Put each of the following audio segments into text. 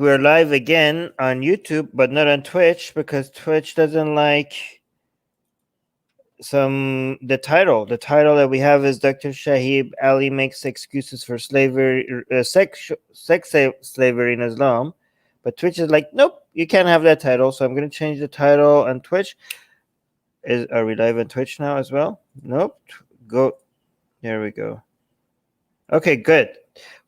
we're live again on YouTube, but not on Twitch because Twitch doesn't like the title. The title that we have is Dr. Shahib Ali makes excuses for slavery, slavery in Islam. But Twitch is like, nope, you can't have that title. So I'm going to change the title on Twitch. Are we live on Twitch now as well? Nope. Go. There we go. Okay, good.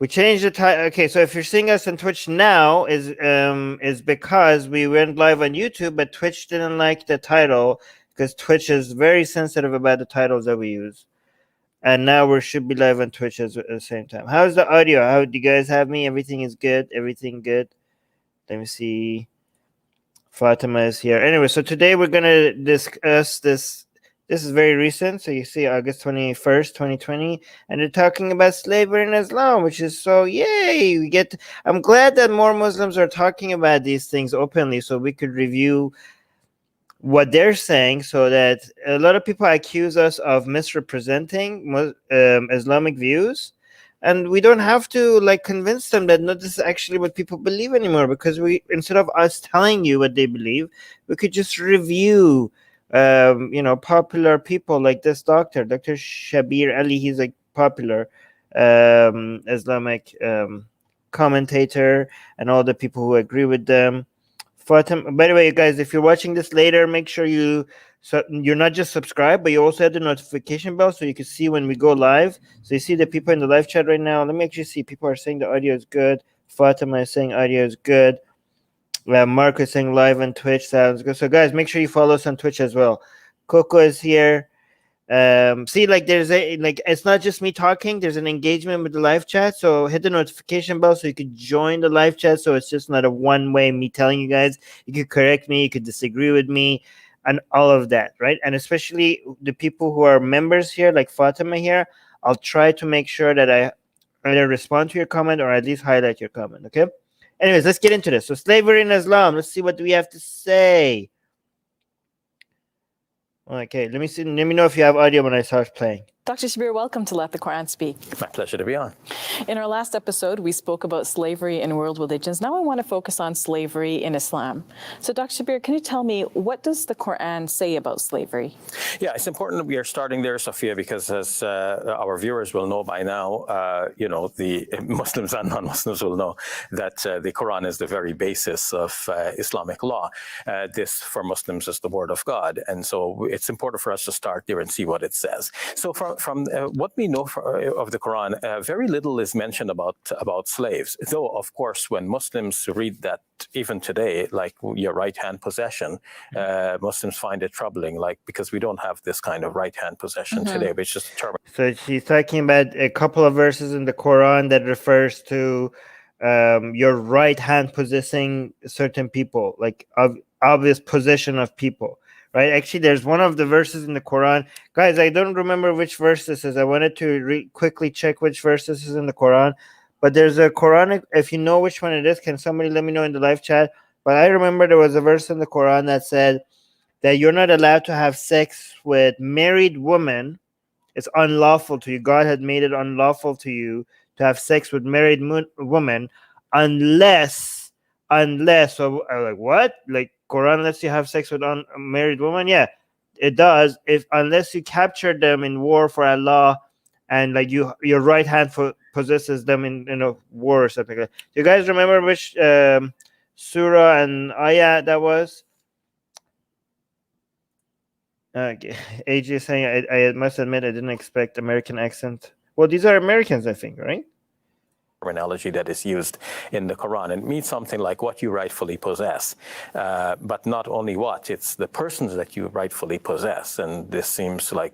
We changed the title. Okay, so if you're seeing us on Twitch now, is because we went live on YouTube, but Twitch didn't like the title because Twitch is very sensitive about the titles that we use. And now we should be live on Twitch at the same time. How's the audio? How do you guys have me? Everything is good. Everything good. Let me see. Fatima is here. Anyway, so today we're gonna discuss this. This is very recent. So you see August 21st, 2020. And they're talking about slavery in Islam, which is so yay. I'm glad that more Muslims are talking about these things openly so we could review what they're saying, so that a lot of people accuse us of misrepresenting Islamic views. And we don't have to convince them that no, this is actually what people believe anymore, because instead of us telling you what they believe, we could just review popular people like this Dr. Shabir Ali. He's a popular Islamic commentator, and all the people who agree with them. Fatima, by the way, you guys, if you're watching this later, make sure you're not just subscribed, but you also have the notification bell so you can see when we go live. So you see the people in the live chat right now. Let me actually see. People are saying the audio is good. Fatima is saying audio is good. Mark is saying live on Twitch sounds good. So guys, make sure you follow us on Twitch as well. Coco is here. See, there's it's not just me talking. There's an engagement with the live chat. So hit the notification bell so you could join the live chat. So it's just not a one-way me telling you guys. You could correct me. You could disagree with me, and all of that, right? And especially the people who are members here, like Fatima here. I'll try to make sure that I either respond to your comment or at least highlight your comment. Okay. Anyways, let's get into this. So slavery in Islam. Let's see what we have to say. Okay, let me know if you have audio when I start playing. Dr. Shabir, welcome to Let the Quran Speak. My pleasure to be on. In our last episode, we spoke about slavery in world religions. Now I want to focus on slavery in Islam. So Dr. Shabir, can you tell me, what does the Quran say about slavery? Yeah, it's important that we are starting there, Sophia, because as our viewers will know by now, the Muslims and non-Muslims will know that the Quran is the very basis of Islamic law. This, for Muslims, is the word of God. And so it's important for us to start there and see what it says. So from what we know of the Quran, very little is mentioned about slaves. Though, of course, when Muslims read that, even today, like your right-hand possession, Muslims find it troubling, because we don't have this kind of right-hand possession today, which is determined. So she's talking about a couple of verses in the Quran that refers to your right hand possessing certain people, obvious possession of people. Right. Actually, there's one of the verses in the Quran. Guys, I don't remember which verse this is. I wanted to quickly check which verse this is in the Quran. But there's a Quranic, if you know which one it is, can somebody let me know in the live chat? But I remember there was a verse in the Quran that said that you're not allowed to have sex with married women. It's unlawful to you. God had made it unlawful to you to have sex with married women unless, so I was like, what? Quran lets you have sex with unmarried women? Yeah, it does. Unless you captured them in war for Allah, and your right hand possesses them in a war or something like that. Do you guys remember which surah and ayah that was? Okay. AJ is saying, I must admit I didn't expect American accent. Well, these are Americans, I think, right? Terminology that is used in the Quran. It means something like what you rightfully possess, but not only what, it's the persons that you rightfully possess. And this seems like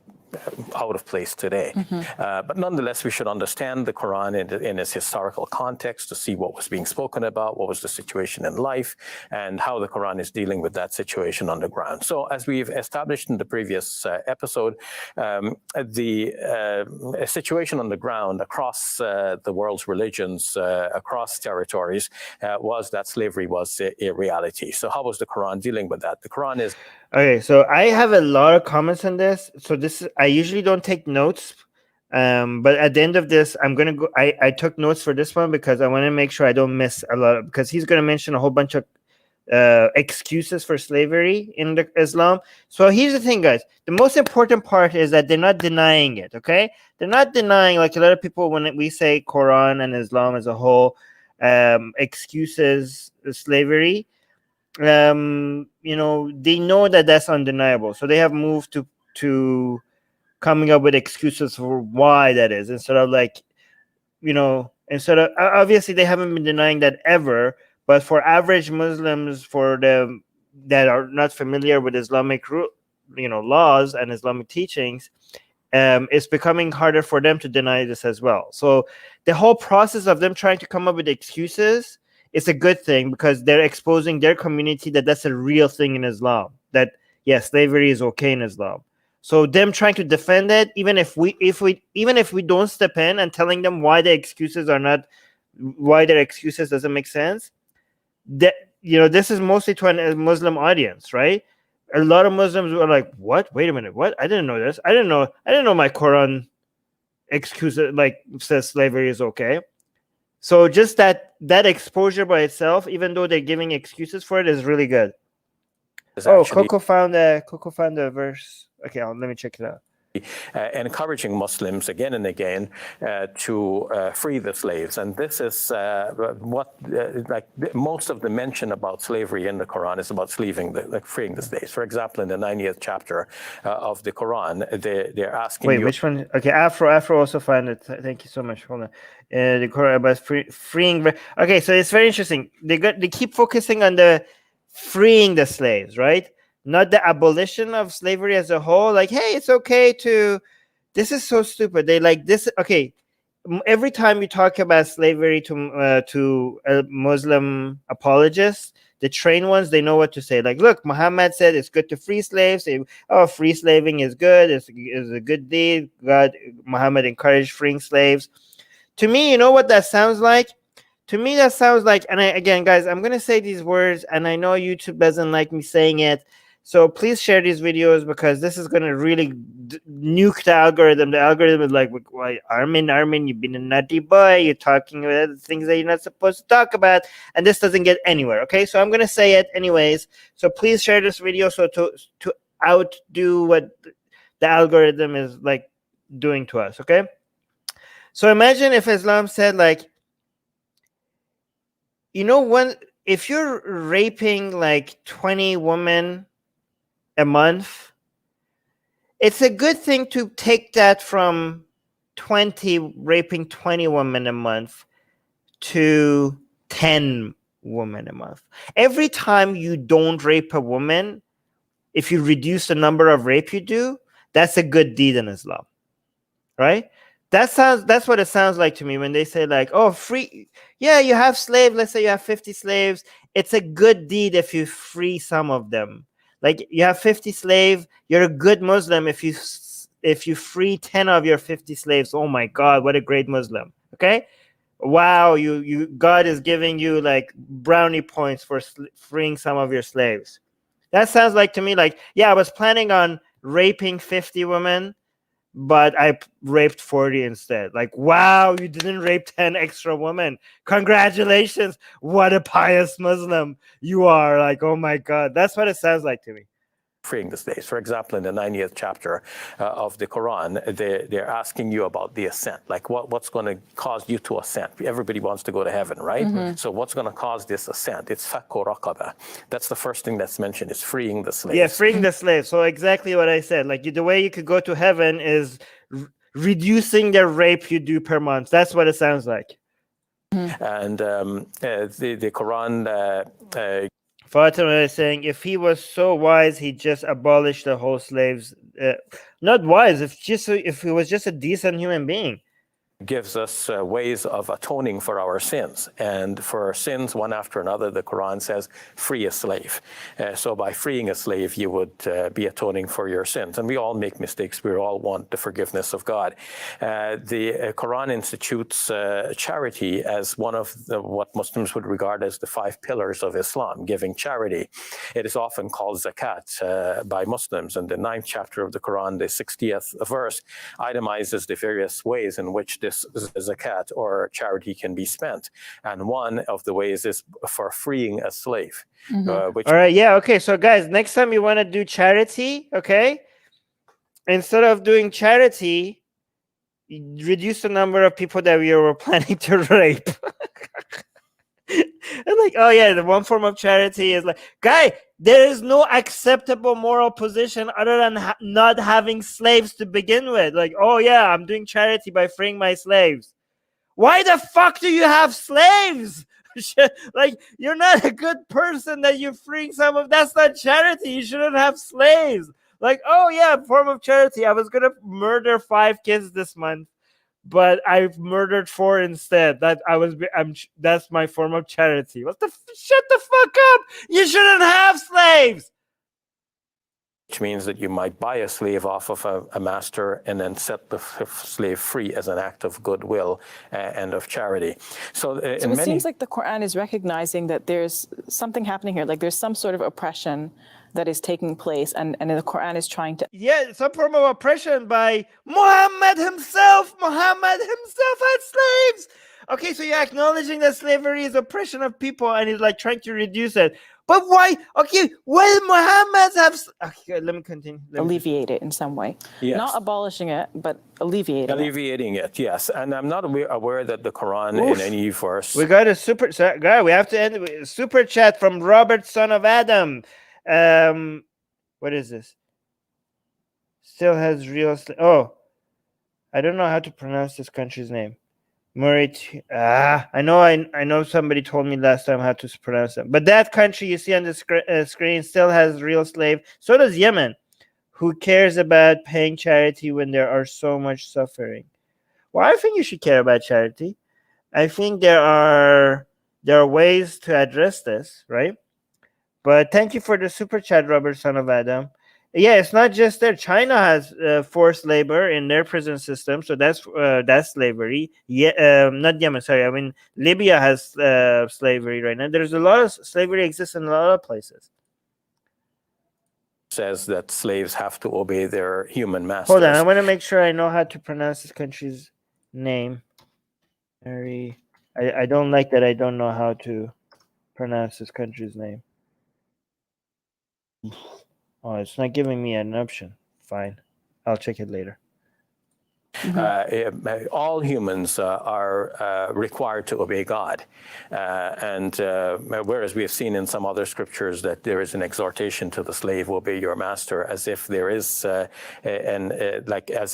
out of place today. But nonetheless, we should understand the Quran in its historical context to see what was being spoken about, what was the situation in life, and how the Quran is dealing with that situation on the ground. So as we've established in the previous episode, the situation on the ground across the world's religions, across territories, was that slavery was a reality. So how was the Quran dealing with that? The Quran is... Okay, so I have a lot of comments on this. So I usually don't take notes But at the end of this, I'm gonna go. I took notes for this one because I want to make sure I don't miss a lot because he's gonna mention a whole bunch of excuses for slavery in the Islam. So here's the thing, guys. The most important part is that they're not denying it. Okay, they're not denying, like a lot of people when we say Quran and Islam as a whole excuses slavery. You know, they know that that's undeniable, so they have moved to coming up with excuses for why that is instead of like, you know, instead of obviously they haven't been denying that ever, but for average Muslims, for them that are not familiar with Islamic laws and Islamic teachings, it's becoming harder for them to deny this as well. So the whole process of them trying to come up with excuses is a good thing because they're exposing their community that that's a real thing in Islam, that yes, slavery is okay in Islam. So them trying to defend it, even if we don't step in and telling them why their excuses doesn't make sense, that, you know, this is mostly to a Muslim audience, right? A lot of Muslims were like, "What? Wait a minute! What? I didn't know this. I didn't know my Quran excuse like says slavery is okay." So just that exposure by itself, even though they're giving excuses for it, is really good. Oh, Coco found a verse. Okay, let me check it out. Encouraging Muslims again and again to free the slaves, and this is most of the mention about slavery in the Quran is about freeing the slaves. For example, in the 90th chapter of the Quran, they're asking. Wait, which one? Okay, Afro also found it. Thank you so much. Hold on. The Quran about freeing. Okay, so it's very interesting. They keep focusing on the freeing the slaves, right? Not the abolition of slavery as a whole. Like, hey, it's okay to. This is so stupid. They like this. Okay, every time you talk about slavery to Muslim apologists, the trained ones, they know what to say. Like, look, Muhammad said it's good to free slaves. Free slaving is good. It's a good deed. Muhammad encouraged freeing slaves. To me, you know what that sounds like? To me, that sounds like, and again, guys, I'm going to say these words, and I know YouTube doesn't like me saying it. So please share these videos because this is going to really nuke the algorithm. The algorithm is like, why, Armin, you've been a nutty boy. You're talking about things that you're not supposed to talk about. And this doesn't get anywhere. Okay, so I'm going to say it anyways. So please share this video so to outdo what the algorithm is like doing to us. Okay. So imagine if Islam said like, you know, if you're raping like 20 women a month, it's a good thing to take that from raping 20 women a month to 10 women a month. Every time you don't rape a woman, if you reduce the number of rape you do, that's a good deed in Islam, right? That's what it sounds like to me when they say like, oh, free. Yeah, you have slaves. Let's say you have 50 slaves. It's a good deed if you free some of them. Like you have 50 slaves, you're a good Muslim if you free 10 of your 50 slaves. Oh my God, what a great Muslim. Okay, wow, God is giving you like brownie points for freeing some of your slaves. That sounds like to me like, yeah, I was planning on raping 50 women, but I raped 40 instead. Like, wow, you didn't rape 10 extra women. Congratulations. What a pious Muslim you are. Like, oh my God. That's what it sounds like to me. Freeing the slaves. For example, in the 90th chapter of the Quran, they're asking you about the ascent. Like, what's going to cause you to ascend? Everybody wants to go to heaven, right? Mm-hmm. So what's going to cause this ascent? It's fakku raqaba. That's the first thing that's mentioned, is freeing the slaves. Yeah, freeing the slaves. So exactly what I said. Like, the way you could go to heaven is reducing the rape you do per month. That's what it sounds like. Mm-hmm. And the Quran... Fatima is saying, if he was so wise, he just abolished the whole slaves. Not wise, if he was just a decent human being. gives us ways of atoning for our sins. And for our sins, one after another, the Quran says, free a slave. So by freeing a slave, you would be atoning for your sins. And we all make mistakes. We all want the forgiveness of God. The Quran institutes charity as one of what Muslims would regard as the 5 pillars of Islam, giving charity. It is often called zakat by Muslims. And the 9th chapter of the Quran, the 60th verse, itemizes the various ways in which this zakat or charity can be spent. And one of the ways is for freeing a slave. All right, yeah, okay. So guys, next time you want to do charity, okay, instead of doing charity, reduce the number of people that we were planning to rape. And like, oh yeah, the one form of charity is like, guy, there is no acceptable moral position other than not having slaves to begin with. Like, oh yeah, I'm doing charity by freeing my slaves. Why the fuck do you have slaves? Like, you're not a good person that you're freeing some of. That's not charity. You shouldn't have slaves. Like, oh yeah, form of charity. I was gonna murder 5 kids this month, but I've murdered 4 instead. That's my form of charity. Shut the fuck up! You shouldn't have slaves. Which means that you might buy a slave off of a master and then set the slave free as an act of goodwill and of charity. So it seems like the Quran is recognizing that there's something happening here, like there's some sort of oppression that is taking place, and the Quran is trying to... Yeah, some form of oppression by Muhammad himself. Muhammad himself had slaves. Okay, so you're acknowledging that slavery is oppression of people, and he's like trying to reduce it. But why? Okay, well, Muhammad have... Okay, let me continue. Alleviate it in some way. Yes. Not abolishing it, but alleviating it, yes. And I'm not aware that the Quran in any verse... We got a super... Guy, we have to end with a super chat from Robert, son of Adam. What is this? Still has real... Oh, I don't know how to pronounce this country's name. I know somebody told me last time how to pronounce it. But that country you see on the screen still has real slave. So does Yemen. Who cares about paying charity when there are so much suffering? Well, I think you should care about charity. I think there are ways to address this, right? But thank you for the super chat, Robert, son of Adam. Yeah, it's not just there. China has forced labor in their prison system, so that's slavery. Yeah, not Yemen. Sorry, I mean Libya has slavery right now. There's a lot of slavery exists in a lot of places. Says that slaves have to obey their human masters. Hold on, I want to make sure I know how to pronounce this country's name. I don't like that I don't know how to pronounce this country's name. Oh, it's not giving me an option. Fine. I'll check it later. All humans are required to obey God. And whereas we have seen in some other scriptures that there is an exhortation to the slave, obey your master, as if there is, as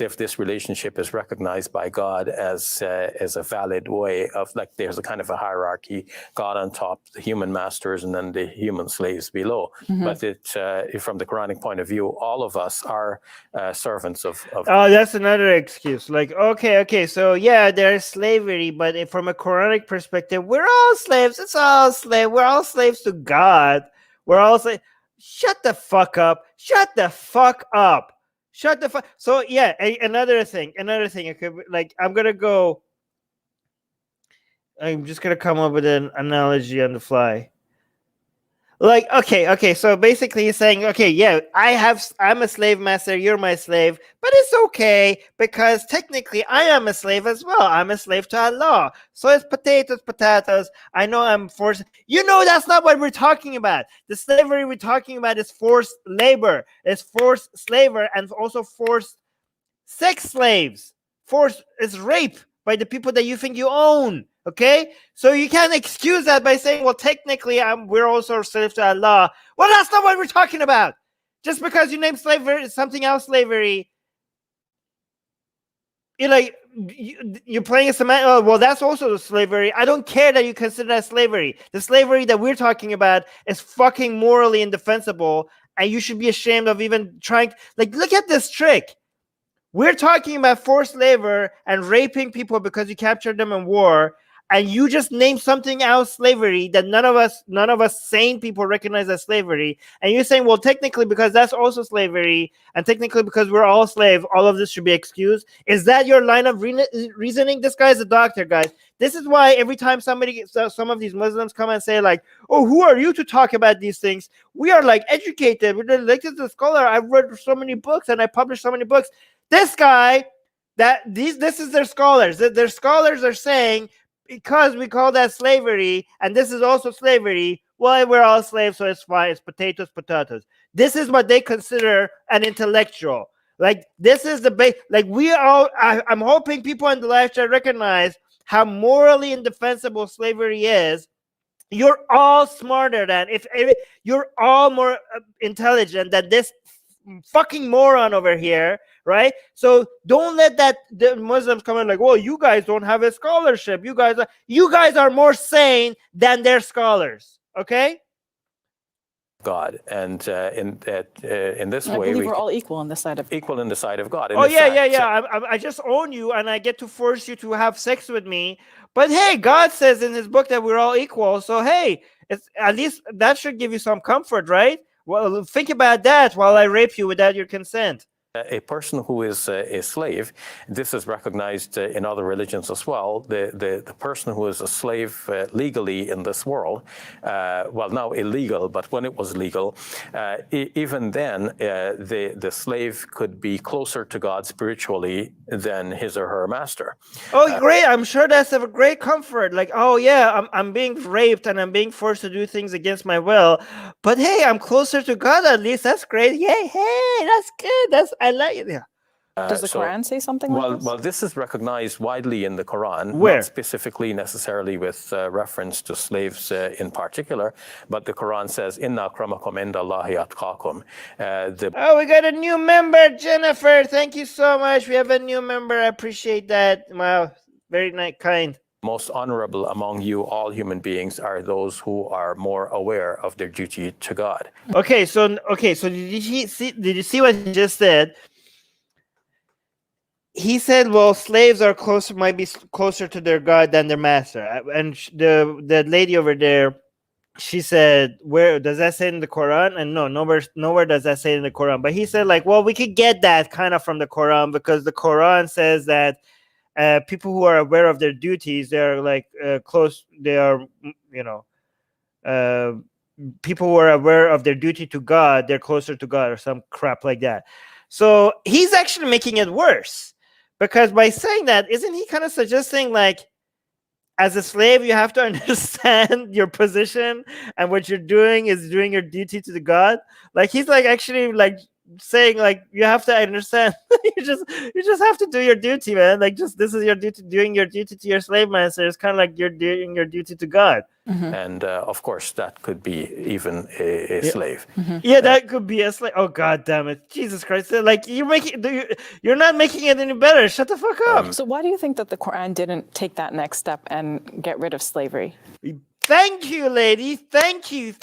if this relationship is recognized by God as a valid way of, like, there's a kind of a hierarchy, God on top, the human masters, and then the human slaves below. But from the Quranic point of view, all of us are servants of... Oh, that's another excuse. Like, okay, so yeah, there's slavery, but from a Quranic perspective, we're all slaves. It's all slave. We're all slaves to God. We're all slaves. Shut the fuck up. Shut the fuck up. Shut the fuck. So yeah, another thing. Okay, like I'm just gonna come up with an analogy on the fly. Like, okay, so basically he's saying, okay, yeah, I'm a slave master, you're my slave, but it's okay, because technically I am a slave as well. I'm a slave to Allah. So it's potatoes. I know I'm forced. You know, that's not what we're talking about. The slavery we're talking about is forced labor. It's forced slavery and also forced sex slaves. Forced is rape by the people that you think you own. Okay, so you can't excuse that by saying, well, technically we're also slaves to Allah. Well, that's not what we're talking about. Just because you name slavery something else slavery, you're playing a semantic. Oh, well, that's also slavery. I don't care that you consider that slavery. The slavery that we're talking about is fucking morally indefensible, and you should be ashamed of even trying. Like, look at this trick. We're talking about forced labor and raping people because you captured them in war, and you just name something else slavery that none of us sane people recognize as slavery, and you're saying, well, technically because that's also slavery, and technically because we're all slave, all of this should be excused. Is that your line of reasoning? This guy's a doctor, guys. This is why every time some of these Muslims come and say like, oh, who are you to talk about these things? We are like educated, we're like, this is a scholar, I've read so many books and I published so many books. This guy, this is their scholars. Their scholars are saying, because we call that slavery, and this is also slavery, well, we're all slaves, so it's fine. It's potatoes. This is what they consider an intellectual. Like, this is the base. Like, I'm hoping people in the live chat recognize how morally indefensible slavery is. You're all smarter than, if you're all more intelligent than this fucking moron over here, right? So don't let the Muslims come in like, well, you guys don't have a scholarship. You guys are more sane than their scholars, okay? God, and in this I way, believe we're all equal on the side of equal in the sight of God. Oh yeah. I just own you, and I get to force you to have sex with me. But hey, God says in His book that we're all equal. So hey, it's at least that should give you some comfort, right? Well, think about that while I rape you without your consent. A person who is a slave, this is recognized in other religions as well. The person who is a slave legally in this world, well, now illegal, but when it was legal, even then, the slave could be closer to God spiritually than his or her master. Oh, great! I'm sure that's a great comfort. Like, oh yeah, I'm being raped and I'm being forced to do things against my will, but hey, I'm closer to God at least. That's great. Yay! Hey, that's good. I like it. Yeah. Does the Quran say something like this? Well, this is recognized widely in the Quran, Where? not specifically necessarily with reference to slaves in particular, but the Quran says, "Inna akramakum indallahi atqakum." Oh, we got a new member, Jennifer. Thank you so much. We have a new member. I appreciate that. Wow, very nice, kind. Most honorable among you, all human beings, are those who are more aware of their duty to God. Okay, so did you see what he just said? He said, well, slaves might be closer to their God than their master. And the lady over there, she said, where does that say in the Quran? And no, nowhere does that say in the Quran. But he said, like, well, we could get that kind of from the Quran, because the Quran says that people who are aware of their duties, they're like close. They are, people who are aware of their duty to God, they're closer to God, or some crap like that. So he's actually making it worse, because by saying that, isn't he kind of suggesting, like, as a slave, you have to understand your position, and what you're doing is doing your duty to the God? Like, he's like actually like saying, like, you have to understand. you just have to do your duty, man. Like, just this is your duty. Doing your duty to your slave master is kind of like you're doing your duty to God. Mm-hmm. And of course, that could be even a slave. Mm-hmm. Yeah, that could be a slave. Oh, God damn it, Jesus Christ! Like, you're not making it any better. Shut the fuck up. So why do you think that the Quran didn't take that next step and get rid of slavery? Thank you, lady. Thank you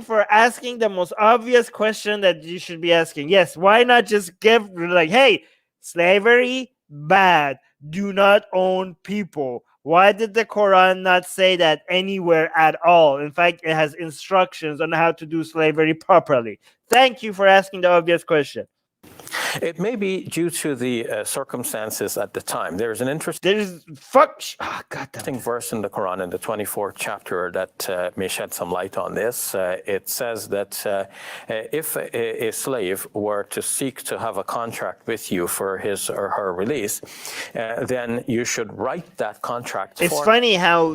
for asking the most obvious question that you should be asking. Yes, why not just give, like, hey, slavery, bad. Do not own people. Why did the Quran not say that anywhere at all? In fact, it has instructions on how to do slavery properly. Thank you for asking the obvious question. It may be due to the circumstances at the time. There's an interesting verse in the Quran, in the 24th chapter, that may shed some light on this. It says that if a slave were to seek to have a contract with you for his or her release, then you should write that contract. It's funny how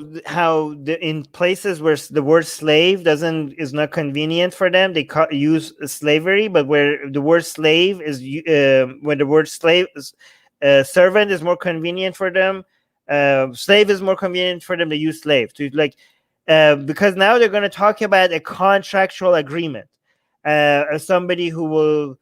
in places where the word slave is not convenient for them, they use slavery, but where the word slave is when the word slave servant is more convenient for them, slave is more convenient for them, they use slave to, like, because now they're going to talk about a contractual agreement, somebody who will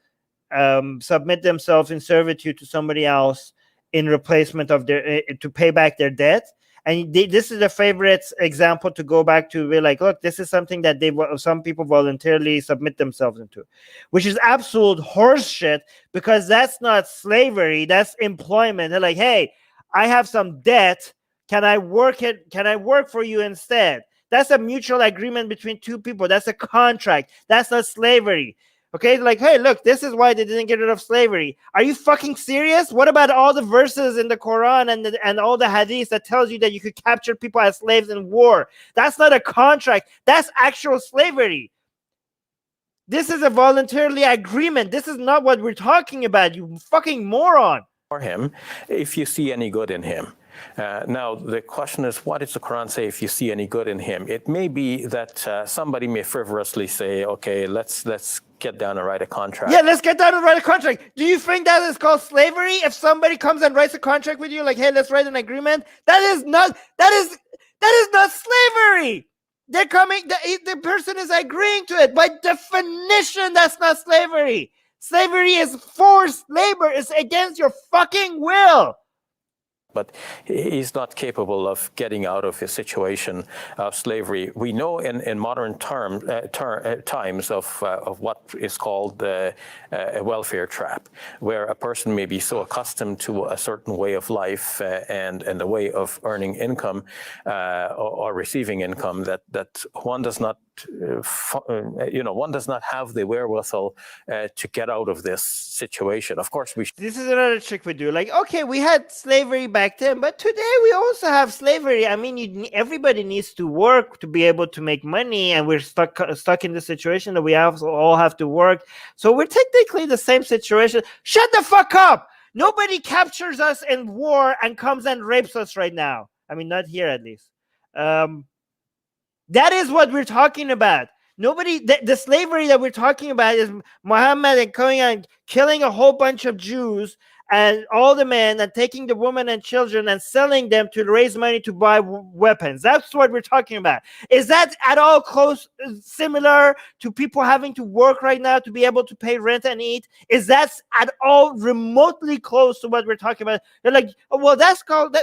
submit themselves in servitude to somebody else in replacement of their to pay back their debt. And this is a favorite example to go back to. Be like, look, this is something that some people voluntarily submit themselves into, which is absolute horseshit, because that's not slavery, that's employment. They're like, hey, I have some debt. Can I work it? Can I work for you instead? That's a mutual agreement between two people. That's a contract. That's not slavery. Okay, like, hey, look, this is why they didn't get rid of slavery. Are you fucking serious? What about all the verses in the Quran and all the hadiths that tells you that you could capture people as slaves in war? That's not a contract. That's actual slavery. This is a voluntarily agreement. This is not what we're talking about, you fucking moron. For him, if you see any good in him. Now, the question is, what does the Quran say if you see any good in him? It may be that somebody may frivolously say, okay, let's get down and write a contract. Yeah, let's get down and write a contract. Do you think that is called slavery? If somebody comes and writes a contract with you, like, hey, let's write an agreement, that is not slavery. They're coming, the person is agreeing to it. By definition, that's not slavery. Slavery is forced labor. It's against your fucking will. But he's not capable of getting out of his situation of slavery. We know in modern times of what is called a welfare trap, where a person may be so accustomed to a certain way of life and a way of earning income or receiving income that one does not one does not have the wherewithal to get out of this situation. Of course, this is another trick we do. Like, okay, we had slavery back then, but today we also have slavery. I mean, everybody needs to work to be able to make money, and we're stuck in the situation that we all have to work. So we're technically the same situation. Shut the fuck up! Nobody captures us in war and comes and rapes us right now. I mean, not here at least. That is what we're talking about. The slavery that we're talking about is Muhammad and going and killing a whole bunch of Jews and all the men and taking the women and children and selling them to raise money to buy weapons. That's what we're talking about. Is that at all similar to people having to work right now to be able to pay rent and eat? Is that at all remotely close to what we're talking about? They're like, oh, well,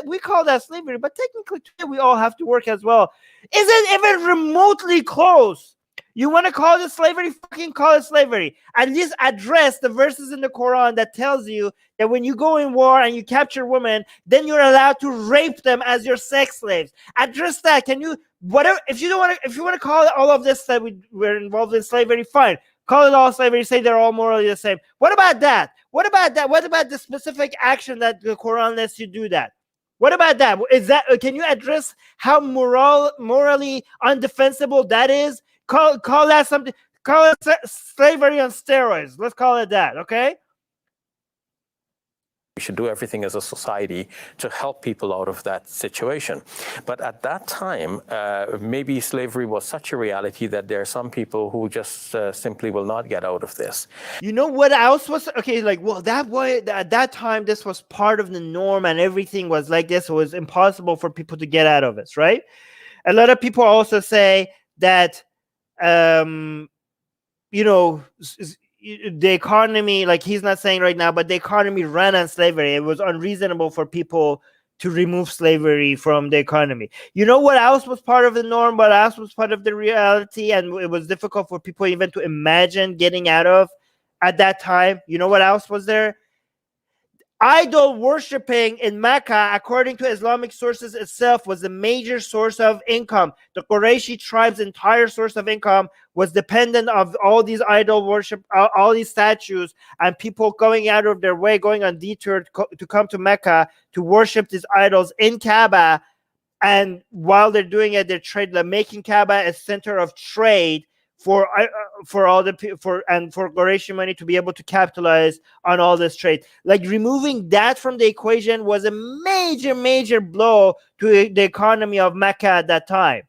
we call that slavery, but technically today we all have to work as well. Is it even remotely close? You want to call it slavery? Fucking call it slavery. At least address the verses in the Quran that tells you that when you go in war and you capture women, then you're allowed to rape them as your sex slaves. Address that. Can you, whatever, if you want to call it all of this that we're involved in slavery, fine. Call it all slavery, say they're all morally the same. What about that? What about the specific action that the Quran lets you do that? What about that? Can you address how morally undefensible that is? Call that something. Call it slavery on steroids. Let's call it that, okay? We should do everything as a society to help people out of that situation. But at that time, maybe slavery was such a reality that there are some people who just simply will not get out of this. You know what else was? Okay, like, well, at that time, this was part of the norm and everything was like this. It was impossible for people to get out of it, right? A lot of people also say that the economy, like he's not saying right now, but the economy ran on slavery. It was unreasonable for people to remove slavery from the economy. You know what else was part of the norm? What else was part of the reality? And it was difficult for people even to imagine getting out of at that time. You know what else was there? Idol worshipping in Mecca, according to Islamic sources itself, was the major source of income. The Qurayshi tribe's entire source of income was dependent of all these idol worship, all these statues, and people going out of their way, going on detour to come to Mecca to worship these idols in Kaaba. And while they're doing it, they're making Kaaba a center of trade for Qurayshi money to be able to capitalize on all this trade. Like, removing that from the equation was a major blow to the economy of Mecca at that time.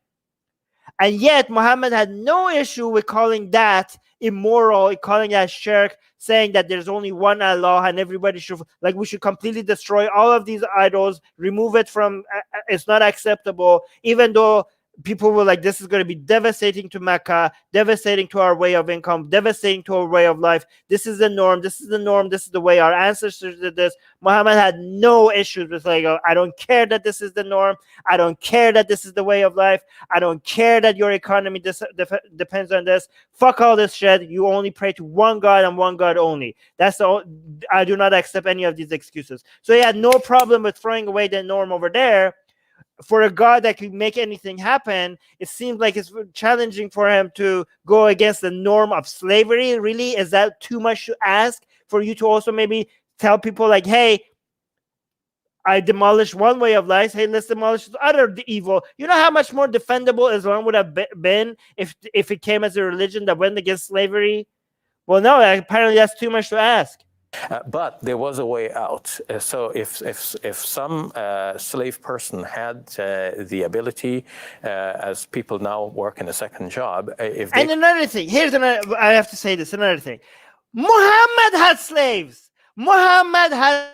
And yet Muhammad had no issue with calling that immoral, calling that shirk, saying that there's only one Allah and everybody should, like, we should completely destroy all of these idols, remove it from, it's not acceptable, even though people were like, this is going to be devastating to Mecca, devastating to our way of income, devastating to our way of life. This is the norm. This is the norm. This is the way our ancestors did this. Muhammad had no issues with like, oh, I don't care that this is the norm. I don't care that this is the way of life. I don't care that your economy depends on this. Fuck all this shit. You only pray to one God and one God only. I do not accept any of these excuses. So he had no problem with throwing away the norm over there. For a God that could make anything happen, it seems like it's challenging for him to go against the norm of slavery. Really, is that too much to ask for you to also maybe tell people like, hey, I demolished one way of life. Hey, let's demolish the other evil. You know how much more defendable Islam would have been if it came as a religion that went against slavery? Well, no, apparently that's too much to ask. But there was a way out. So if some slave person had the ability, as people now work in a second job, and another thing, I have to say this. Another thing, Muhammad had slaves. Muhammad had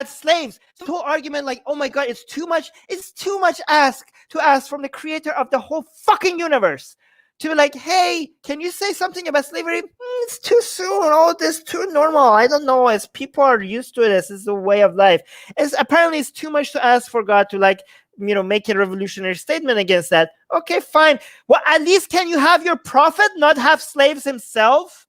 slaves. So the whole argument, like, oh my God, it's too much to ask from the creator of the whole fucking universe to like, hey, can you say something about slavery? It's too soon. Oh, this too normal. I don't know. As people are used to it, this is the way of life. Apparently it's too much to ask for God to like, make a revolutionary statement against that. Okay, fine. Well, at least can you have your prophet not have slaves himself?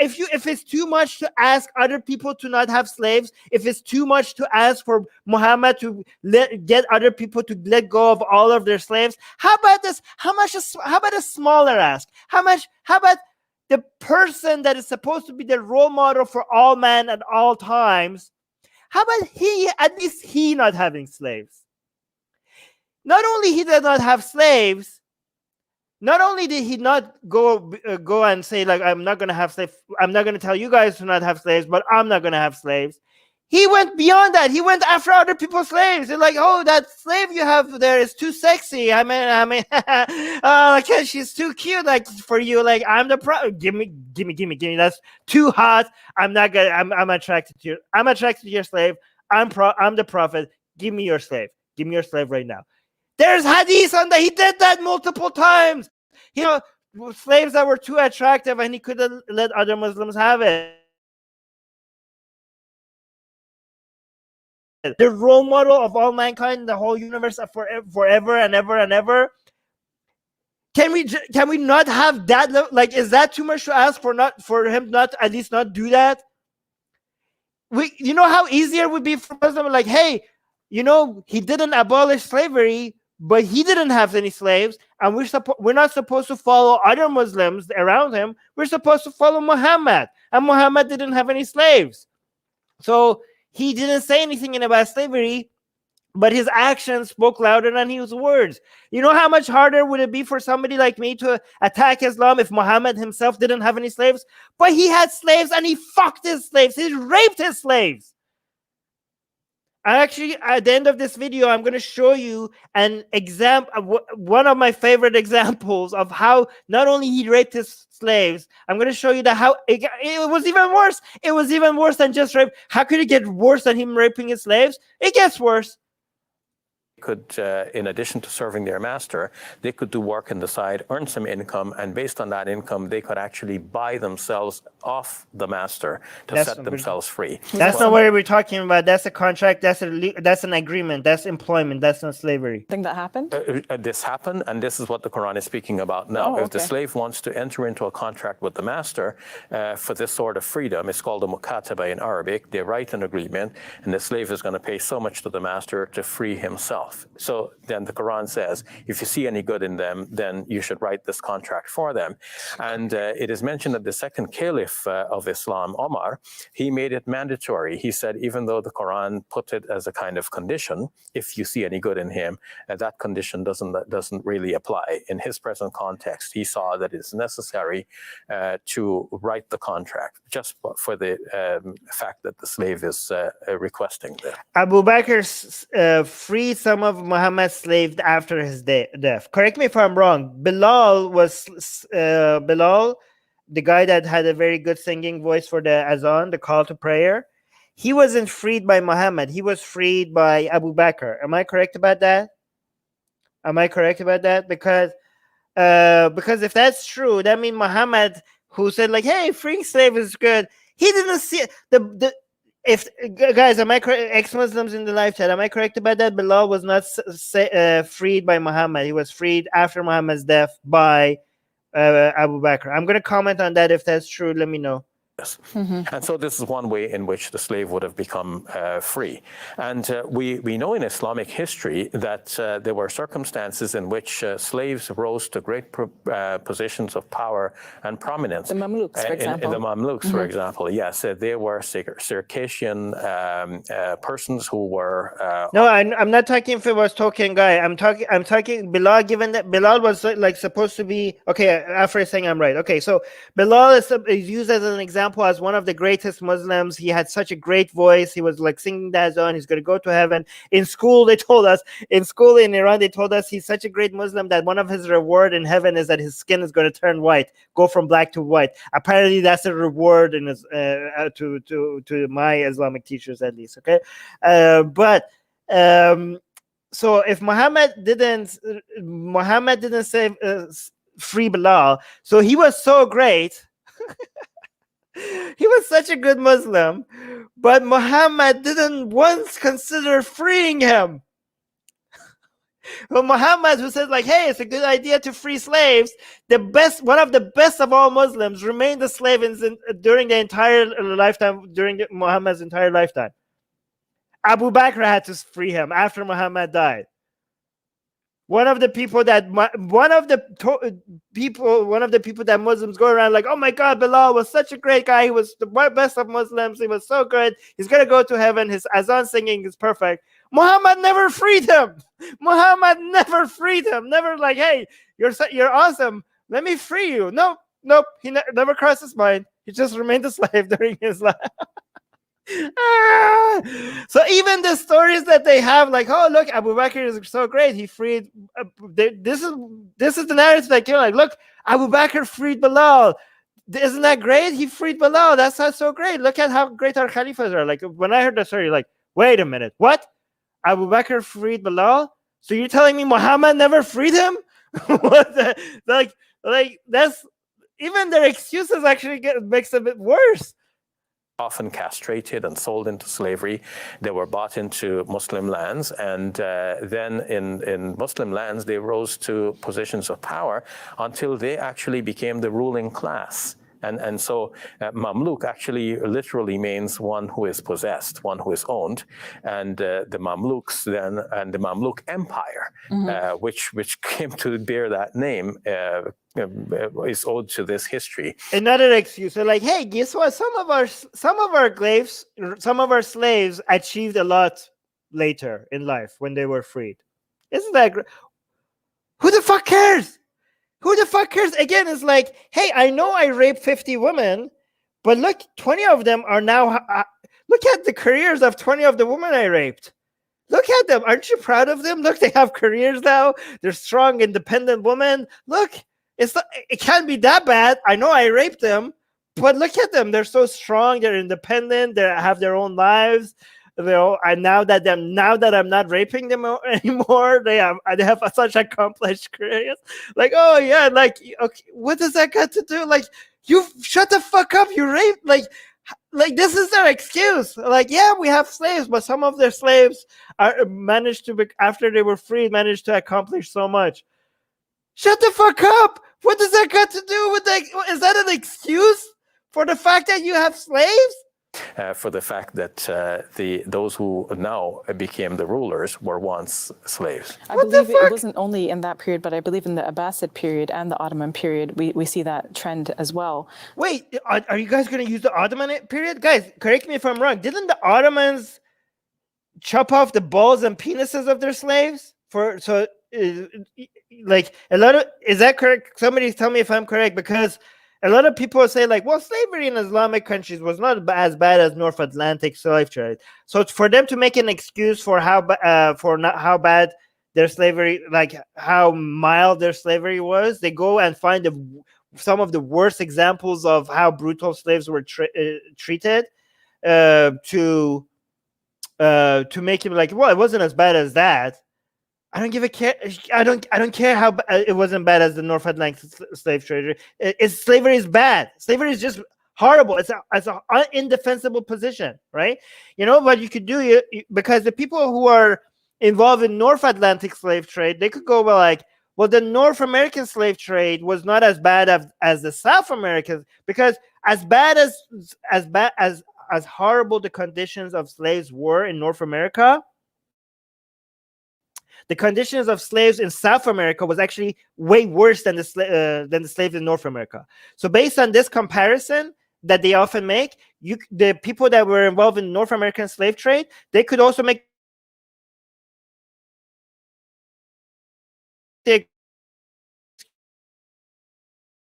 If it's too much to ask other people to not have slaves, if it's too much to ask for Muhammad to get other people to let go of all of their slaves, how about this? How about a smaller ask? How about the person that is supposed to be the role model for all men at all times? How about at least he not having slaves? Not only he did not have slaves, not only did he not go and say like, I'm not going to have slaves, I'm not going to tell you guys to not have slaves, but I'm not going to have slaves. He went beyond that. He went after other people's slaves. They're like, oh, that slave you have there is too sexy. I mean, she's too cute. Like for you, like I'm the give me. That's too hot. I'm attracted to you. I'm attracted to your slave. I'm the prophet. Give me your slave. Give me your slave right now. There's hadith on that. He did that multiple times. Slaves that were too attractive and he couldn't let other Muslims have it. The role model of all mankind in the whole universe forever and ever and ever. Can we not have that? Like, is that too much to ask for him not at least not do that? You know how easier it would be for Muslims, like, hey, he didn't abolish slavery, but he didn't have any slaves, and we're not supposed to follow other Muslims around him. We're supposed to follow Muhammad, and Muhammad didn't have any slaves. So he didn't say anything about slavery, but his actions spoke louder than his words. You know how much harder would it be for somebody like me to attack Islam if Muhammad himself didn't have any slaves? But he had slaves, and he fucked his slaves. He raped his slaves. Actually, at the end of this video, I'm going to show you an example, one of my favorite examples of how not only he raped his slaves, I'm going to show you that how it was even worse. It was even worse than just rape. How could it get worse than him raping his slaves? It gets worse. Could, in addition to serving their master, they could do work on the side, earn some income, and based on that income, they could actually buy themselves off the master to set themselves free. That's not what we're talking about. That's a contract. That's an agreement. That's employment. That's not slavery. Think that happened? This happened, and this is what the Quran is speaking about now. If the slave wants to enter into a contract with the master for this sort of freedom, it's called a mukataba in Arabic. They write an agreement, and the slave is going to pay so much to the master to free himself. So then the Quran says, if you see any good in them, then you should write this contract for them. And it is mentioned that the second caliph of Islam, Omar, he made it mandatory. He said, even though the Quran put it as a kind of condition, if you see any good in him, that condition doesn't really apply. In his present context, he saw that it's necessary to write the contract, just for the fact that the slave is requesting that. Abu Bakr freed some of Muhammad's slaves after his death. Correct me if I'm wrong. Bilal, the guy that had a very good singing voice for the azan, the call to prayer. he wasn't freed by Muhammad. He was freed by Abu Bakr. Am I correct about that? Am I correct about that? Because if that's true, that means Muhammad, who said like, "Hey, freeing slave is good," he didn't see the. If guys, am I correct? Ex-Muslims in the live chat, am I correct about that? Bilal was not freed by Muhammad. He was freed after Muhammad's death by Abu Bakr. I'm going to comment on that if that's true. Let me know. Yes. And so this is one way in which the slave would have become free. And we know in Islamic history that there were circumstances in which slaves rose to great positions of power and prominence. The Mamluks, for example. In the Mamluks, for example, yes. They were Circassian persons who were... No, I'm not talking if it was token guy. I'm talking Bilal, given that Bilal was like supposed to be... Okay, after saying I'm right. Okay, so Bilal is used as an example as one of the greatest Muslims. He had such a great voice. He was like singing that zone. He's going to go to heaven. In school, they told us, in school in Iran, they told us he's such a great Muslim that one of his reward in heaven is that his skin is going to turn white, go from black to white. Apparently, that's a reward in his, to my Islamic teachers, at least. Okay, so if Muhammad didn't say free Bilal, so he was so great. He was such a good Muslim, but Muhammad didn't once consider freeing him. Well, Muhammad, who said like, "Hey, it's a good idea to free slaves," one of the best of all Muslims, remained a slave during the entire lifetime, during Muhammad's entire lifetime. Abu Bakr had to free him after Muhammad died. One of the people that Muslims go around like, "Oh my God, Bilal was such a great guy. He was the best of Muslims. He was so good. He's gonna go to heaven. His azan singing is perfect." Muhammad never freed him. Muhammad never freed him. Never like, "Hey, you're awesome. Let me free you." Nope. He never crossed his mind. He just remained a slave during his life. So even the stories that they have, like, "Oh, look, Abu Bakr is so great. He freed." This is the narrative that came. Like, "Look, Abu Bakr freed Bilal. Isn't that great? He freed Bilal. That's not so great. Look at how great our Khalifas are." Like, when I heard the story, like, wait a minute, what? Abu Bakr freed Bilal? So you're telling me Muhammad never freed him? What like that's even their excuses actually makes it a bit worse. Often castrated and sold into slavery. They were bought into Muslim lands, and then in Muslim lands, they rose to positions of power until they actually became the ruling class. And so Mamluk actually literally means one who is possessed, one who is owned. And the Mamluks then, and the Mamluk Empire, which came to bear that name, is owed to this history. Another excuse. They're like, "Hey, guess what? Some of our slaves achieved a lot later in life when they were freed." Isn't that great? Who the fuck cares? Who the fuck cares? Again, it's like, "Hey, I know I raped 50 women, but look, 20 of them are now. Look at the careers of 20 of the women I raped. Look at them. Aren't you proud of them? Look, they have careers now. They're strong, independent women. Look, it can't be that bad. I know I raped them, but look at them. They're so strong. They're independent. They have their own lives. And now that I'm not raping them anymore, they have such accomplished careers." Like, oh yeah, like, okay, what does that got to do? Like, you shut the fuck up. You raped, like this is their excuse. Like, yeah, we have slaves, but some of their slaves after they were freed, managed to accomplish so much. Shut the fuck up. What does that got to do with that? Is that an excuse for the fact that you have slaves? For the fact that those who now became the rulers were once slaves. I believe it wasn't only in that period, but I believe in the Abbasid period and the Ottoman period, we see that trend as well. Wait, are you guys going to use the Ottoman period? Guys, correct me if I'm wrong. Didn't the Ottomans chop off the balls and penises of their slaves? Like, a lot of, is that correct? Somebody tell me if I'm correct, because a lot of people say like, well, slavery in Islamic countries was not as bad as North Atlantic slave trade. So for them to make an excuse for how bad their slavery, like how mild their slavery was, they go and find some of the worst examples of how brutal slaves were treated. to make him like, well, it wasn't as bad as that. I don't give a care. I don't care how it wasn't bad as the North Atlantic slave trade. Slavery is bad. Slavery is just horrible. It's an indefensible position, right? You know what you could do, because the people who are involved in North Atlantic slave trade, they could go, well, like, well, the North American slave trade was not as bad as the South American, because as horrible the conditions of slaves were in North America, the conditions of slaves in South America was actually way worse than the slaves in North America. So based on this comparison that they often make, the people that were involved in North American slave trade, they could also make the,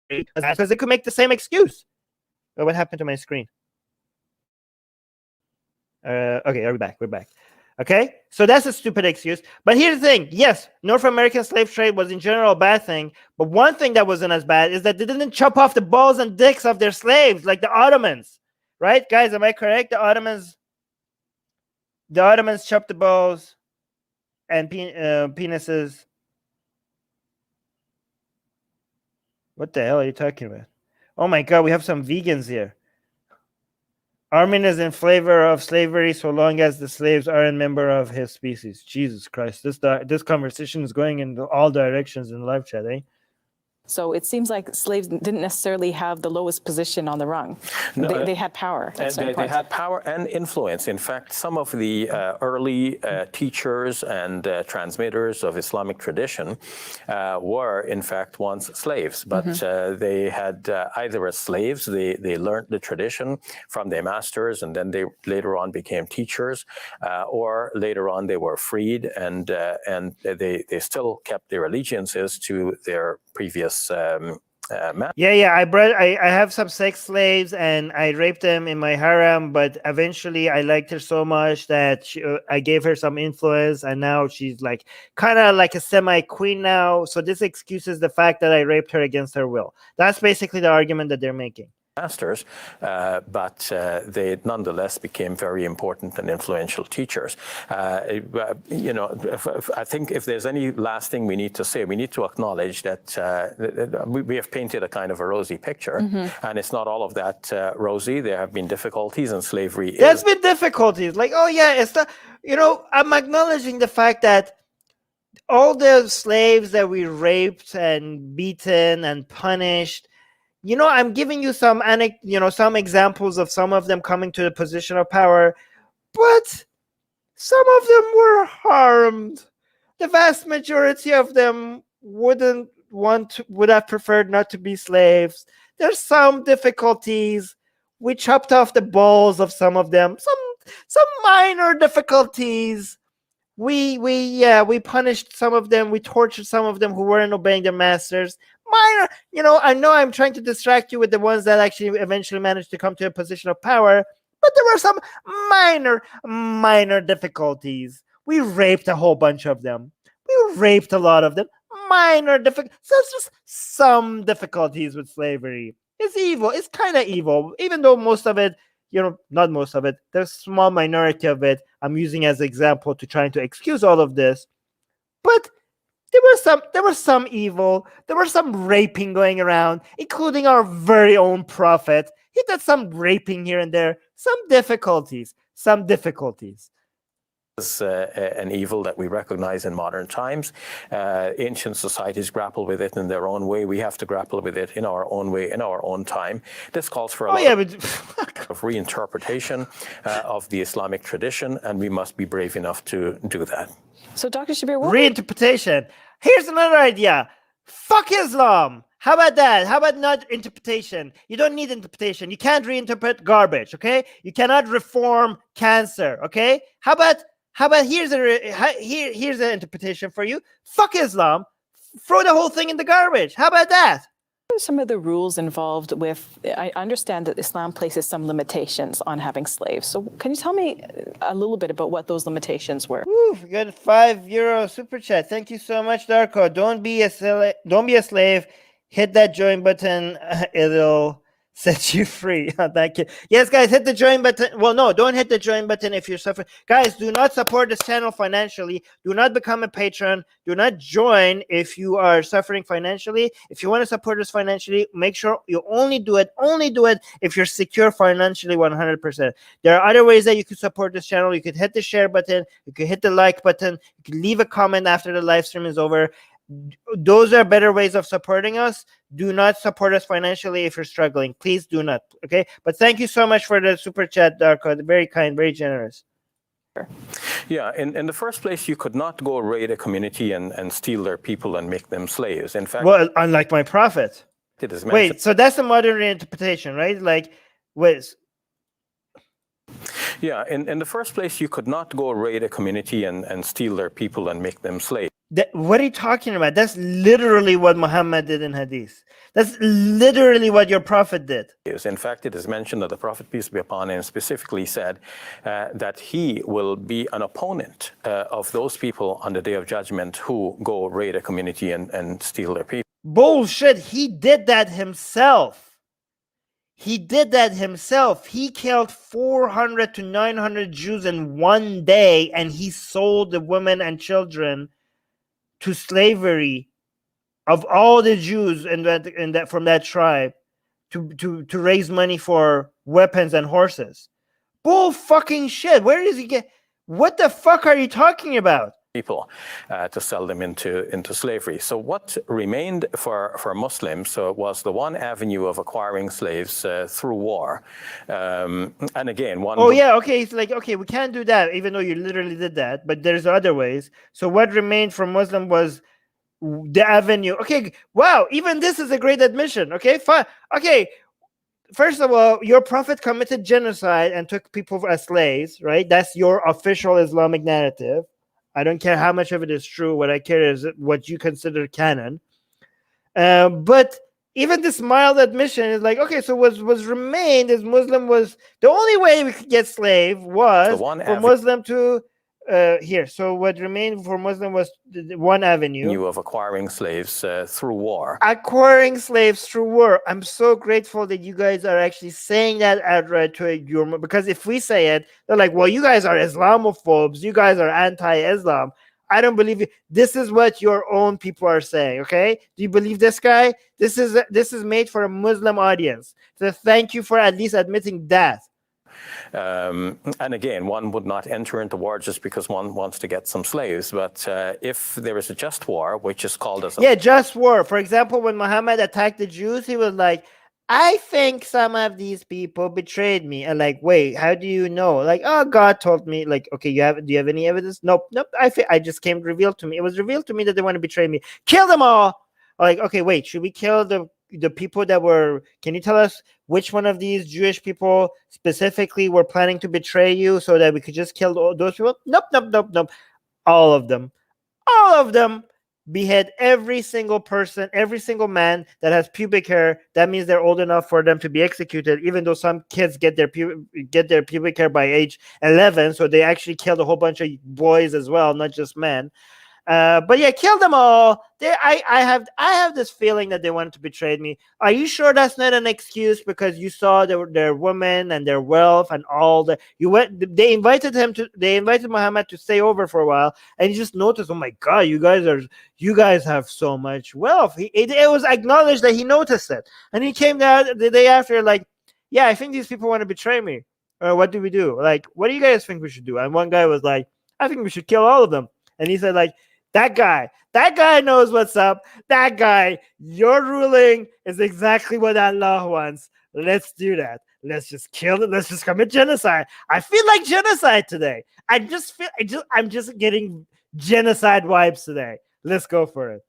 because they could make the same excuse. Oh, what happened to my screen? Okay, are we back? We're back. Okay, so that's a stupid excuse. But here's the thing. Yes, North American slave trade was in general a bad thing. But one thing that wasn't as bad is that they didn't chop off the balls and dicks of their slaves like the Ottomans. Right, guys? Am I correct? The Ottomans chopped the balls and penises. What the hell are you talking about? Oh my God, we have some vegans here. Armin is in favor of slavery so long as the slaves are a member of his species. Jesus Christ, this conversation is going in all directions in live chat, eh? So it seems like slaves didn't necessarily have the lowest position on the rung. No, they had power. And they had power and influence. In fact, some of the early teachers and transmitters of Islamic tradition were, in fact, once slaves. But they had either as slaves, they learned the tradition from their masters, and then they later on became teachers, or later on they were freed, and they still kept their allegiances to their previous I have some sex slaves and I raped them in my harem, but eventually I liked her so much that I gave her some influence, and now she's like kind of like a semi-queen now. So this excuses the fact that I raped her against her will. That's basically the argument that they're making. Masters, but they nonetheless became very important and influential teachers. I think if there's any last thing we need to say, we need to acknowledge that we have painted a kind of a rosy picture, and it's not all of that rosy. There have been difficulties, and slavery There's been difficulties. Like, oh yeah, it's not, I'm acknowledging the fact that all the slaves that we raped and beaten and punished, I'm giving you some examples of some of them coming to the position of power, but some of them were harmed. The vast majority of them would have preferred not to be slaves. There's some difficulties. We chopped off the balls of some of them. Some minor difficulties. We punished some of them. We tortured some of them who weren't obeying their masters. Minor, I know I'm trying to distract you with the ones that actually eventually managed to come to a position of power, but there were some minor difficulties. We raped a whole bunch of them. We raped a lot of them. Minor difficulties. So it's just some difficulties with slavery. It's evil. It's kind of evil, even though most of it, not most of it, there's a small minority of it I'm using as an example to trying to excuse all of this. But there was some evil. There was some raping going around, including our very own prophet. He did some raping here and there. Some difficulties. Is an evil that we recognize in modern times. Ancient societies grapple with it in their own way. We have to grapple with it in our own way, in our own time. This calls for a lot of reinterpretation of the Islamic tradition, and we must be brave enough to do that. So, Dr. Shabir, reinterpretation. Here's another idea. Fuck Islam. How about that? How about not interpretation? You don't need interpretation. You can't reinterpret garbage, okay? You cannot reform cancer, okay? How about here's an interpretation for you. Fuck Islam. Throw the whole thing in the garbage. How about that? What are some of the rules involved with, I understand that Islam places some limitations on having slaves. So can you tell me a little bit about what those limitations were? Woo, we got a €5 super chat. Thank you so much, Darko. Don't be a slave. Hit that join button. It'll set you free. Thank you. Yes, guys, hit the join button. Well, no, don't hit the join button if you're suffering. Guys, do not support this channel financially. Do not become a patron. Do not join if you are suffering financially. If you want to support us financially, make sure you only do it if you're secure financially 100%. There are other ways that you could support this channel. You could hit the share button. You could hit the like button. You could leave a comment after the live stream is over. Those are better ways of supporting us. Do not support us financially if you're struggling. Please do not. Okay. But thank you so much for the super chat, Darko. Very kind, very generous. Yeah, in the first place, you could not go raid a community and steal their people and make them slaves. In fact, well, unlike my prophet. It is wait, so that's a modern interpretation, right? Like, wait. Yeah, in the first place, you could not go raid a community and steal their people and make them slaves. What are you talking about? That's literally what Muhammad did in Hadith. That's literally what your prophet did. In fact, it is mentioned that the Prophet, peace be upon him, specifically said that he will be an opponent of those people on the Day of Judgment who go raid a community and steal their people. Bullshit. He did that himself. He did that himself. He killed 400 to 900 Jews in one day, and he sold the women and children to slavery of all the Jews in that from that tribe to raise money for weapons and horses. Bull fucking shit. Where does he get? What the fuck are you talking about? People to sell them into slavery. So what remained for Muslims was the one avenue of acquiring slaves through war. And again, one. Oh yeah, okay. It's like, okay, we can't do that, even though you literally did that. But there's other ways. So what remained for Muslim was the avenue. Okay, wow. Even this is a great admission. Okay, fine. Okay. First of all, your prophet committed genocide and took people as slaves, right? That's your official Islamic narrative. I don't care how much of it is true. What I care is what you consider canon. But even this mild admission is like, okay, so was remained as Muslim was the only way we could get slave was for Muslim to here. So what remained for Muslim was the one avenue of acquiring slaves through war. Acquiring slaves through war. I'm so grateful that you guys are actually saying that outright to your, because if we say it, they're like, well, you guys are Islamophobes. You guys are anti-Islam. I don't believe it. This is what your own people are saying. Okay, do you believe this guy? This is made for a Muslim audience. So thank you for at least admitting that. And again, one would not enter into war just because one wants to get some slaves. But if there is a just war, which is called as a just war. For example, when Muhammad attacked the Jews, he was like, I think some of these people betrayed me. And like, wait, how do you know? Like, oh, God told me. Like, okay, do you have any evidence? Nope. I just came revealed to me. It was revealed to me that they want to betray me. Kill them all. Like, okay, wait, should we kill the people that were? Can you tell us which one of these Jewish people specifically were planning to betray you so that we could just kill those people? Nope. All of them. Behead every single person, every single man that has pubic hair. That means they're old enough for them to be executed, even though some kids get their pubic hair by age 11. So they actually killed a whole bunch of boys as well, not just men. But yeah, kill them all. I have this feeling that they wanted to betray me. Are you sure that's not an excuse because you saw their women and their wealth and all that? They invited Muhammad to stay over for a while, and you just noticed, oh my God, you guys have so much wealth. It was acknowledged that he noticed it, and he came down the day after, like, yeah, I think these people want to betray me. What do we do? Like, what do you guys think we should do? And one guy was like, I think we should kill all of them. And he said, like, that guy knows what's up. That guy, your ruling is exactly what Allah wants. Let's do that. Let's just kill it. Let's just commit genocide. I feel like genocide today. I'm just getting genocide vibes today. Let's go for it.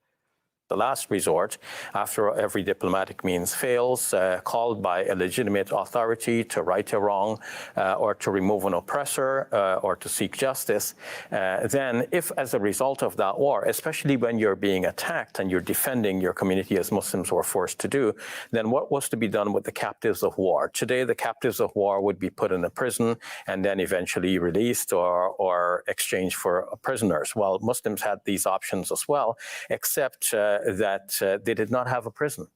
The last resort, after every diplomatic means fails, called by a legitimate authority to right a wrong or to remove an oppressor or to seek justice, then if as a result of that war, especially when you're being attacked and you're defending your community as Muslims were forced to do, then what was to be done with the captives of war? Today, the captives of war would be put in a prison and then eventually released or exchanged for prisoners. Well, Muslims had these options as well, except that they did not have a prison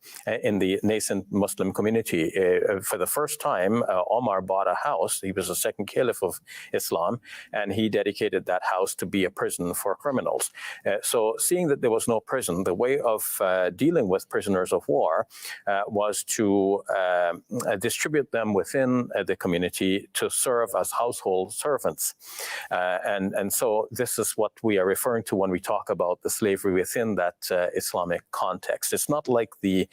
in the nascent Muslim community. For the first time, Omar bought a house. He was the second caliph of Islam, and he dedicated that house to be a prison for criminals. So seeing that there was no prison, the way of dealing with prisoners of war was to distribute them within the community to serve as household servants. And so this is what we are referring to when we talk about the slavery within that Islamic context. It's not like the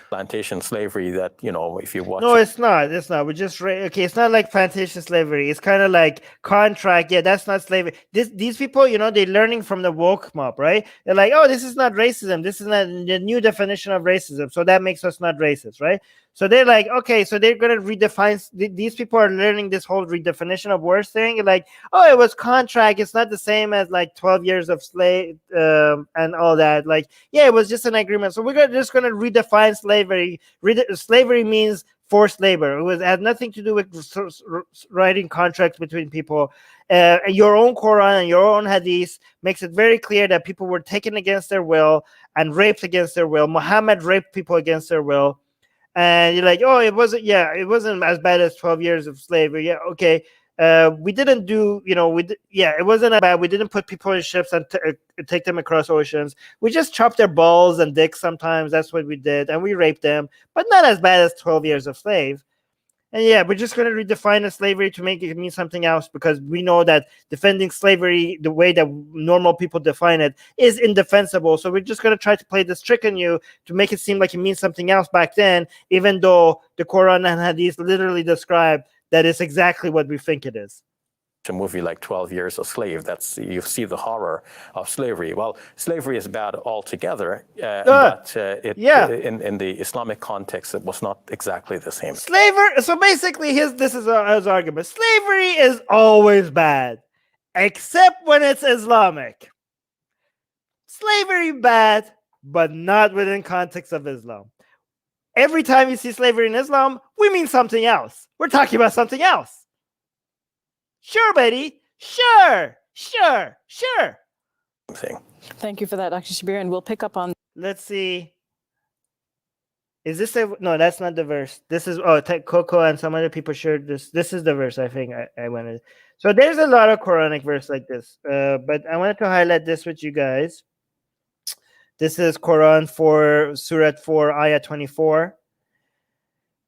plantation slavery that, if you watch. No, it's not. It's not. We're just okay. It's not like plantation slavery. It's kind of like contract. Yeah, that's not slavery. These people, they're learning from the woke mob, right? They're like, oh, this is not racism. This is not the new definition of racism. So that makes us not racist, right? So they're like, okay, so they're gonna redefine. These people are learning this whole redefinition of words thing. Like, oh, it was contract. It's not the same as like 12 years of slave and all that. Like, yeah, it was just an agreement. So we're just gonna redefine slavery. Slavery means forced labor. It had nothing to do with writing contracts between people. Your own Quran and your own Hadith makes it very clear that people were taken against their will and raped against their will. Muhammad raped people against their will. And you're like, oh, it wasn't as bad as 12 years of slavery. Yeah, okay. We didn't do, it wasn't as bad. We didn't put people in ships and take them across oceans. We just chopped their balls and dicks sometimes. That's what we did. And we raped them, but not as bad as 12 years of slave. And yeah, we're just going to redefine the slavery to make it mean something else, because we know that defending slavery the way that normal people define it is indefensible. So we're just going to try to play this trick on you to make it seem like it means something else back then, even though the Quran and Hadith literally describe that it's exactly what we think it is. A movie like 12 Years a Slave, you see the horror of slavery. Well, slavery is bad altogether, but in the Islamic context, it was not exactly the same. Slavery. So basically, this is his argument. Slavery is always bad, except when it's Islamic. Slavery bad, but not within context of Islam. Every time you see slavery in Islam, we mean something else. We're talking about something else. Sure, Betty. Sure. Thank you for that, Dr. Shabir, and we'll pick up on. Let's see. Is this no? That's not the verse. This is Coco and some other people shared this. This is the verse I think I wanted. So there's a lot of Quranic verse like this, but I wanted to highlight this with you guys. This is Quran 4, Surah 4, Ayah 24.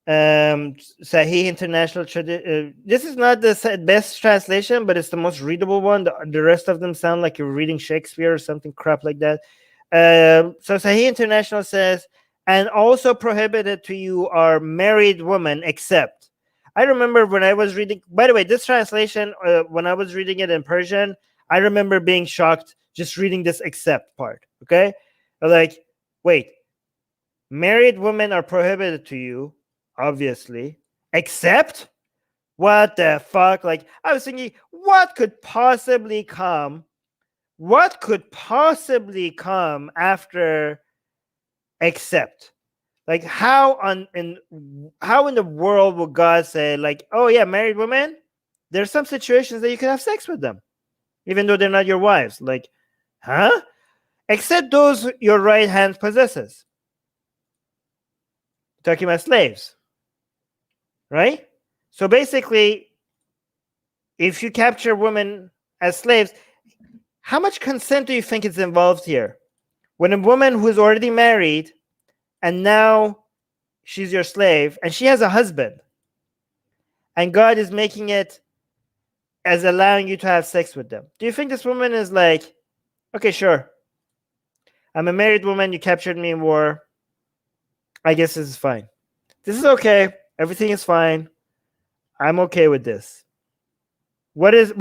Sahih International this is not the best translation, but it's the most readable one. The rest of them sound like you're reading Shakespeare or something crap like that. So Sahih International says, and also prohibited to you are married women except. I remember when I was reading, by the way, this translation, when I was reading it in Persian, I remember being shocked just reading this except part. Okay, like, wait, married women are prohibited to you, obviously, except what the fuck? Like, I was thinking, what could possibly come after except? Like, how in the world would God say, like, oh yeah, married women, there's some situations that you can have sex with them even though they're not your wives? Like, huh? Except those your right hand possesses. Talking about slaves, right? So basically, if you capture women as slaves, how much consent do you think is involved here? When a woman who's already married and now she's your slave and she has a husband, and God is making it as allowing you to have sex with them, do you think this woman is like, okay, sure, I'm a married woman, you captured me in war, I guess this is fine. This is okay. Everything is fine. I'm okay with this. What? Oh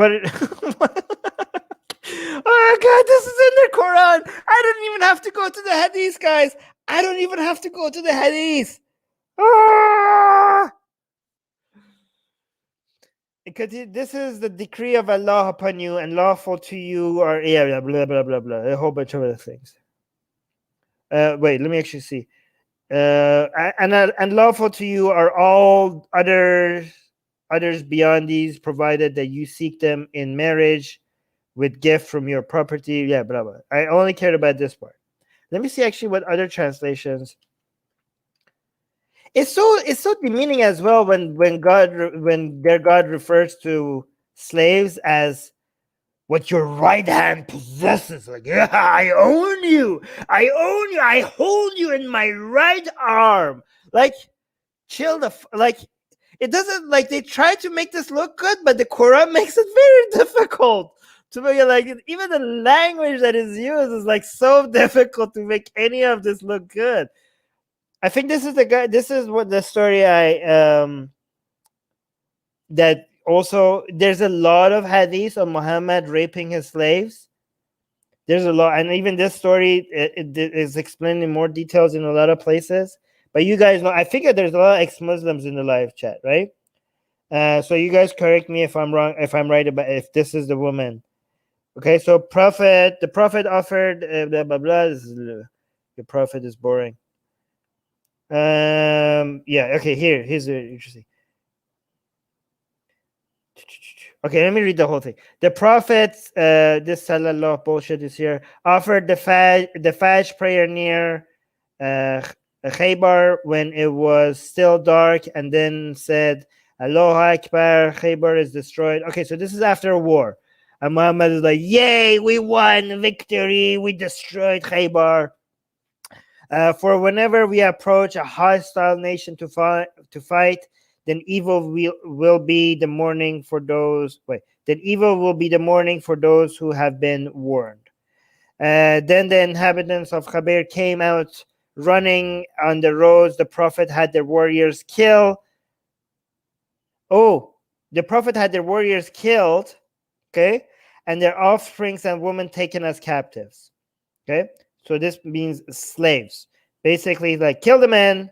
God, this is in the Quran. I don't even have to go to the Hadith, guys. I don't even have to go to the Hadith. Because this is the decree of Allah upon you, and lawful to you are blah blah blah blah, a whole bunch of other things. Wait, let me actually see. And lawful to you are all others beyond these, provided that you seek them in marriage with gift from your property. Yeah, blah blah. I only cared about this part. Let me see actually what other translations. It's so demeaning as well when their God refers to slaves as what your right hand possesses. Like, yeah, I own you. I own you. I hold you in my right arm. Like, chill like. It doesn't, like, they try to make this look good, but the Quran makes it very difficult to make, like, even the language that is used is like so difficult to make any of this look good. I think this is the guy. This is what the story that also there's a lot of hadith on Muhammad raping his slaves. There's a lot, and even this story it is explained in more details in a lot of places. But you guys know, I figure there's a lot of ex-Muslims in the live chat, right? So you guys correct me if I'm wrong, if I'm right about if this is the woman. Okay, so the prophet offered blah blah blah. The prophet is boring. Yeah, okay, here's interesting. Okay, let me read the whole thing. The prophet, this salallah bullshit is here, offered the Fajr prayer near Khaybar when it was still dark, and then said, Allahu Akbar, Khaybar is destroyed. Okay, so this is after a war. And Muhammad is like, yay, we won, victory, we destroyed Khaybar. For whenever we approach a hostile nation to fight, then evil will be the morning for those. Then evil will be the morning for those who have been warned. Then the inhabitants of Shabir came out running on the roads. The prophet had their warriors kill. Oh, the prophet had their warriors killed. Okay, and their offsprings and women taken as captives. Okay, so this means slaves. Basically, like, kill the men.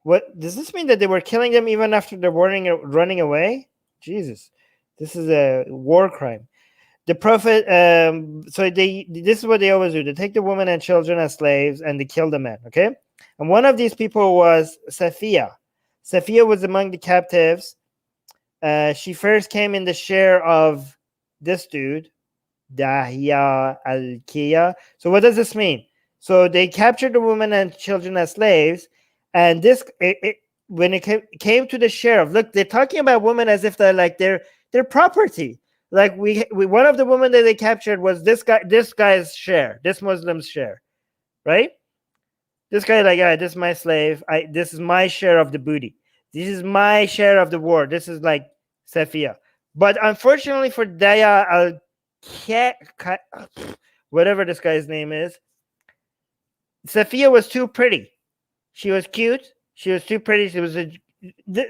What does this mean, that they were killing them even after they're running away? Jesus, this is a war crime. The prophet, so this is what they always do. They take the women and children as slaves and they kill the men, okay? And one of these people was Safiya. Safiya was among the captives. She first came in the share of this dude, Dahya al-Kiya. So what does this mean? So they captured the women and children as slaves, and when it came to the sheriff, look, they're talking about women as if they're like their property. Like we one of the women that they captured was this guy's share, this Muslim's share, right? This guy, like, this is my slave. This is my share of the booty. This is my share of the war. This is like Safiya. But unfortunately for Daya al whatever this guy's name is, Safiya was too pretty. She was cute. She was too pretty. This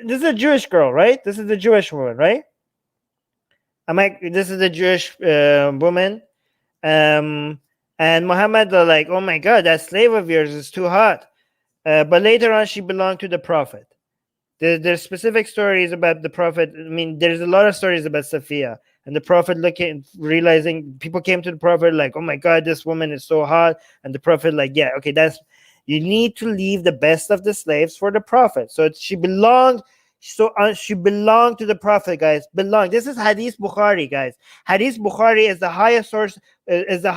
is a Jewish girl, right? This is the Jewish woman, right? This is the Jewish woman. And Muhammad are like, oh my God, that slave of yours is too hot. But later on, she belonged to the prophet. There's specific stories about the prophet. I mean, there's a lot of stories about Safiya. And the prophet realizing, people came to the prophet like, oh my God, this woman is so hot. And the prophet like, yeah, okay, you need to leave the best of the slaves for the prophet. So she belonged to the prophet, guys. This is Hadith Bukhari, guys. Hadith Bukhari is the highest source, Sahih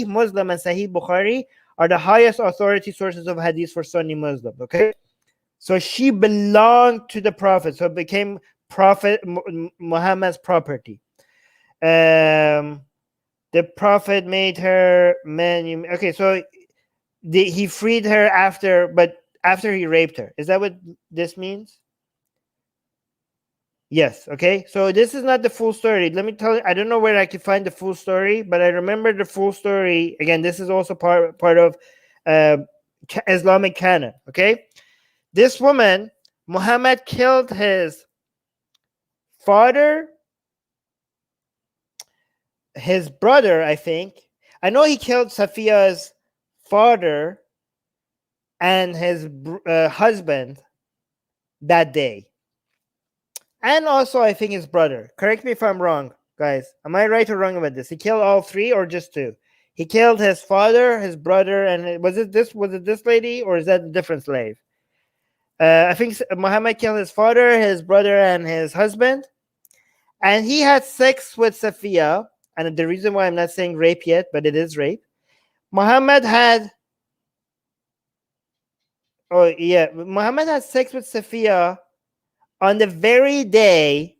Muslim and Sahih Bukhari are the highest authority sources of Hadith for Sunni Muslims, okay? So she belonged to the prophet. So it became Prophet Muhammad's property. The prophet made her man. Okay, so he freed her after he raped her. Is that what this means? Yes. Okay. So this is not the full story. Let me tell you. I don't know where I can find the full story, but I remember the full story. Again, this is also part of Islamic canon. Okay. This woman, Muhammad killed his father, his brother, I think. I know he killed Safiya's father and his husband that day. And also, I think his brother. Correct me if I'm wrong, guys. Am I right or wrong about this? He killed all three or just two? He killed his father, his brother, and was it this lady, or is that a different slave? I think Muhammad killed his father, his brother, and his husband. And he had sex with Safiya. And the reason why I'm not saying rape yet, but it is rape, Muhammad had Muhammad had sex with Safiya on the very day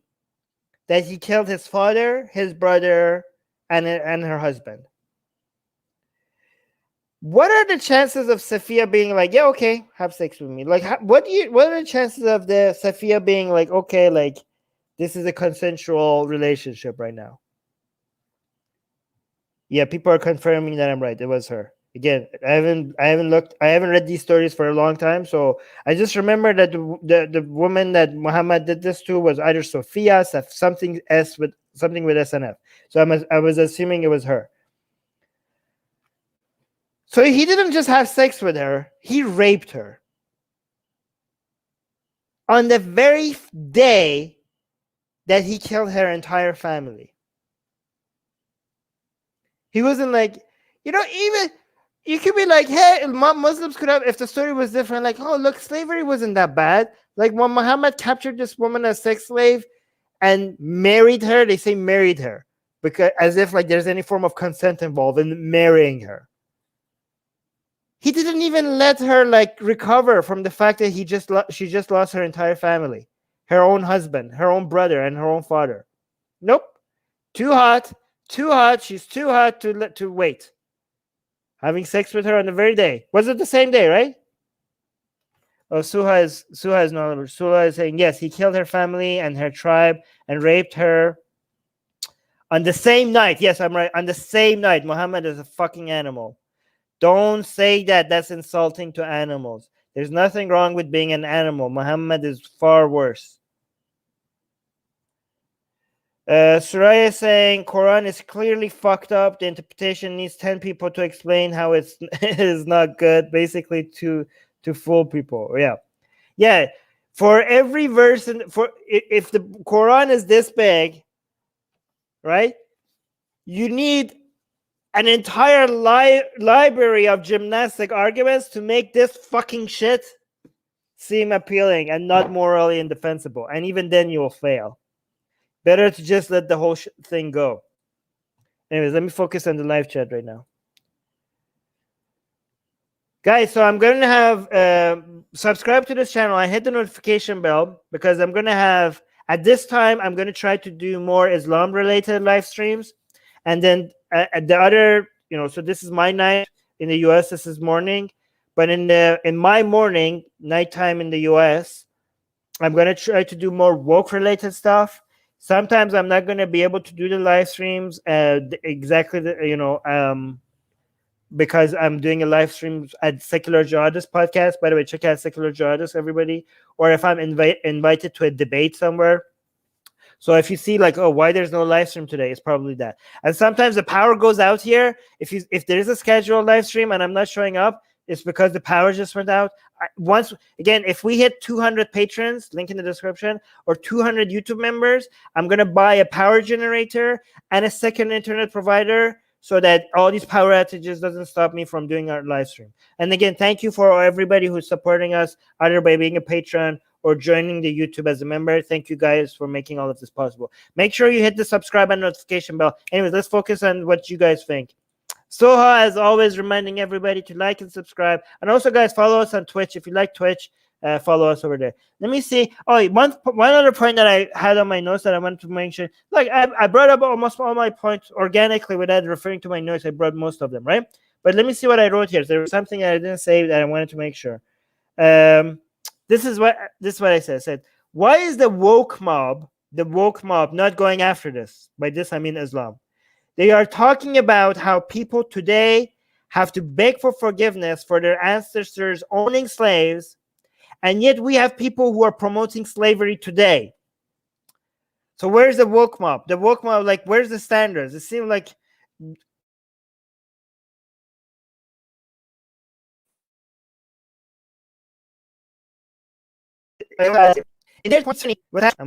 that he killed his father, his brother, and her husband. What are the chances of Safiya being like, yeah, okay, have sex with me? Like, what are the chances of the Safiya being like, okay, like, this is a consensual relationship right now? Yeah, people are confirming that I'm right. It was her. Again, I haven't read these stories for a long time, so I just remember that the woman that Muhammad did this to was either Sophia, something with SNF. So I was assuming it was her. So he didn't just have sex with her; he raped her on the very day that he killed her entire family. He wasn't like, even you could be like, hey, Muslims could have, if the story was different, like, oh, look, slavery wasn't that bad. Like when Muhammad captured this woman as sex slave and married her, they say married her because as if like there's any form of consent involved in marrying her. He didn't even let her like recover from the fact that she just lost her entire family, her own husband, her own brother, and her own father. Nope, too hot. She's too hot to wait. Having sex with her on the very day. Was it the same day, right? Oh, Suha is not. Suha is saying yes. He killed her family and her tribe and raped her on the same night. Yes, I'm right. On the same night, Muhammad is a fucking animal. Don't say that. That's insulting to animals. There's nothing wrong with being an animal. Muhammad is far worse. Suraya saying Quran is clearly fucked up. The interpretation needs 10 people to explain how it is not good. Basically, to fool people. Yeah. For every verse, if the Quran is this big, right? You need an entire library of gymnastic arguments to make this fucking shit seem appealing and not morally indefensible. And even then, you will fail. Better to just let the whole thing go. Anyways, let me focus on the live chat right now. Guys, so I'm going to have subscribe to this channel. I hit the notification bell because I'm going to have, at this time, I'm going to try to do more Islam-related live streams. And then at the other, so this is my night in the US, this is morning. But in my morning, nighttime in the US, I'm going to try to do more woke-related stuff. Sometimes I'm not going to be able to do the live streams exactly, because I'm doing a live stream at Secular Jihadist podcast. By the way, check out Secular Jihadist, everybody. Or if I'm invited to a debate somewhere. So if you see like, oh, why there's no live stream today, it's probably that. And sometimes the power goes out here. If there is a scheduled live stream and I'm not showing up, it's because the power just went out. Once again, if we hit 200 patrons, link in the description, or 200 YouTube members, I'm gonna buy a power generator and a second internet provider so that all these power outages doesn't stop me from doing our live stream. And again, thank you for everybody who's supporting us, either by being a patron or joining the YouTube as a member. Thank you guys for making all of this possible. Make sure you hit the subscribe and notification bell. Anyways, let's focus on what you guys think. Soha, as always, reminding everybody to like and subscribe. And also, guys, follow us on Twitch. If you like Twitch, follow us over there. Let me see. Oh, one other point that I had on my notes that I wanted to mention. Like, I brought up almost all my points organically without referring to my notes. I brought most of them, right? But let me see what I wrote here. There was something that I didn't say that I wanted to make sure. This is what I said. I said, why is the woke mob not going after this? By this, I mean Islam. They are talking about how people today have to beg for forgiveness for their ancestors owning slaves, and yet we have people who are promoting slavery today. So where's the woke mob? The woke mob, like, where's the standards? It seems like am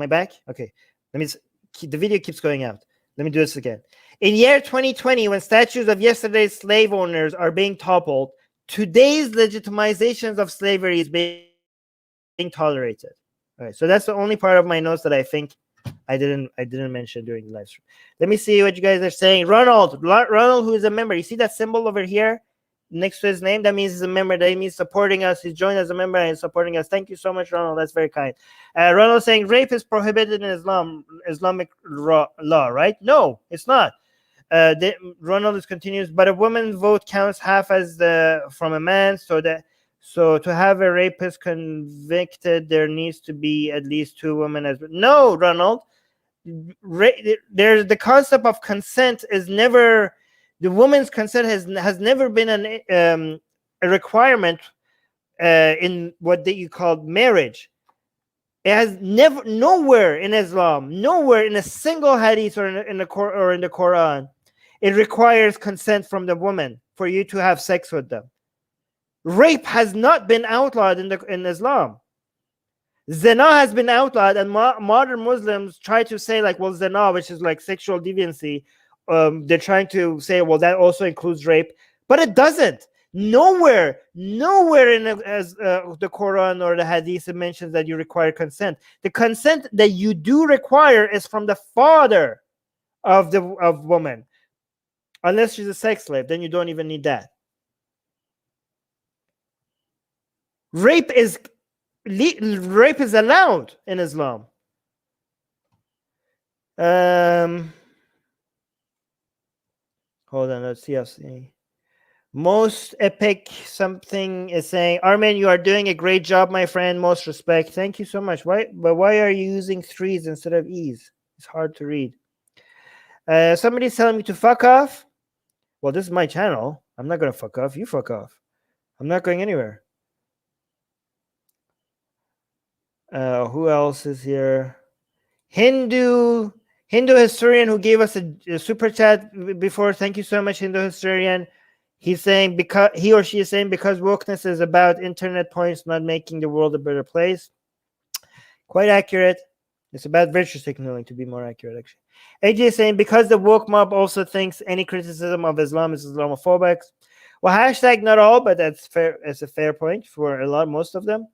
I back? Okay. The video keeps going out. Let me do this again. In year 2020, when statues of yesterday's slave owners are being toppled, today's legitimizations of slavery is being tolerated. All right, so that's the only part of my notes that I think I didn't mention during the live stream. Let me see what you guys are saying. Ronald, who is a member, you see that symbol over here? next to his name, that means he's a member. That means supporting us. He's joined as a member and he's supporting us. Thank you so much, Ronald. That's very kind. Ronald saying rape is prohibited in Islamic law, right? No, it's not. Ronald continues, but a woman's vote counts half as from a man, so to have a rapist convicted, there needs to be at least 2 women as well. No, Ronald. There's the concept of consent is never, the woman's consent has never been a requirement in what you call marriage. It has never, nowhere in Islam, nowhere in a single hadith or in the Quran, it requires consent from the woman for you to have sex with them. Rape has not been outlawed in Islam. Zina has been outlawed, and modern Muslims try to say like, well, zina, which is like sexual deviancy, they're trying to say, well, that also includes rape, but it doesn't. Nowhere in the Quran or the Hadith it mentions that you require consent. The consent that you do require is from the father of woman, unless she's a sex slave. Then you don't even need that. Rape is allowed in Islam. Hold on, let's see. Most epic something is saying, Armin, you are doing a great job, my friend. Most respect. Thank you so much. Why are you using 3s instead of E's? It's hard to read. Somebody's telling me to fuck off. Well, this is my channel. I'm not going to fuck off. You fuck off. I'm not going anywhere. Who else is here? Hindu historian who gave us a super chat before. Thank you so much, Hindu historian. He's saying he or she is saying because wokeness is about internet points, not making the world a better place. Quite accurate. It's about virtue signaling, to be more accurate, actually. AJ is saying because the woke mob also thinks any criticism of Islam is Islamophobic. Well, hashtag not all, but that's fair. It's a fair point for most of them.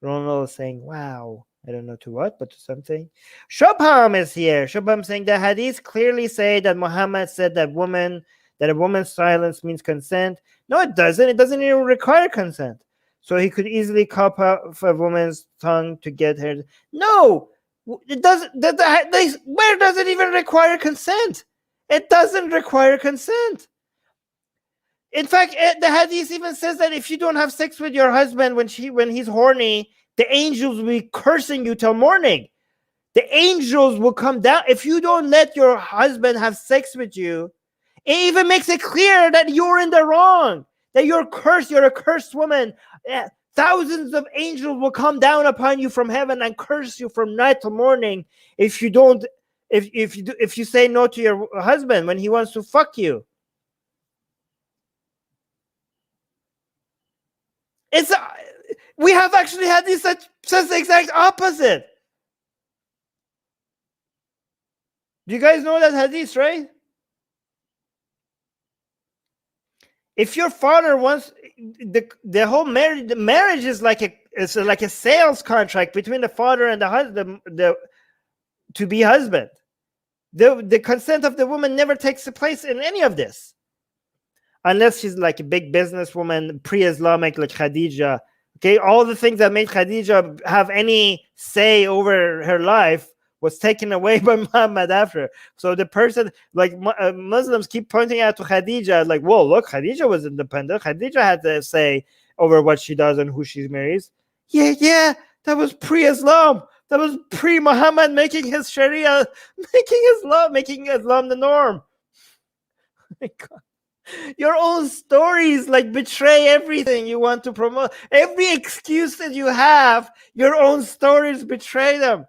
Ronald is saying, wow. I don't know to what, but to something. Shobham is here. Shobham saying the hadiths clearly say that Muhammad said that a woman's silence means consent. No, it doesn't. It doesn't even require consent. So he could easily cut off a woman's tongue to get her. No, it doesn't. Where does it even require consent? It doesn't require consent. In fact, the hadith even says that if you don't have sex with your husband when he's horny, the angels will be cursing you till morning. The angels will come down. If you don't let your husband have sex with you, it even makes it clear that you're in the wrong, that you're cursed, you're a cursed woman. Thousands of angels will come down upon you from heaven and curse you from night till morning if you don't, if you say no to your husband when he wants to fuck you. We have actually had this that says the exact opposite. Do you guys know that hadith, right? If your father wants the whole marriage, the marriage is like a sales contract between the father and the husband, the to be husband. The consent of the woman never takes place in any of this, unless she's like a big businesswoman, pre-Islamic, like Khadija. Okay, all the things that made Khadija have any say over her life was taken away by Muhammad after. So the person, like Muslims keep pointing out to Khadija, like, whoa, look, Khadija was independent. Khadija had to say over what she does and who she marries. Yeah, that was pre-Islam. That was pre-Muhammad making his Sharia, making Islam the norm. Oh my God. Your own stories like betray everything you want to promote. Every excuse that you have, your own stories betray them.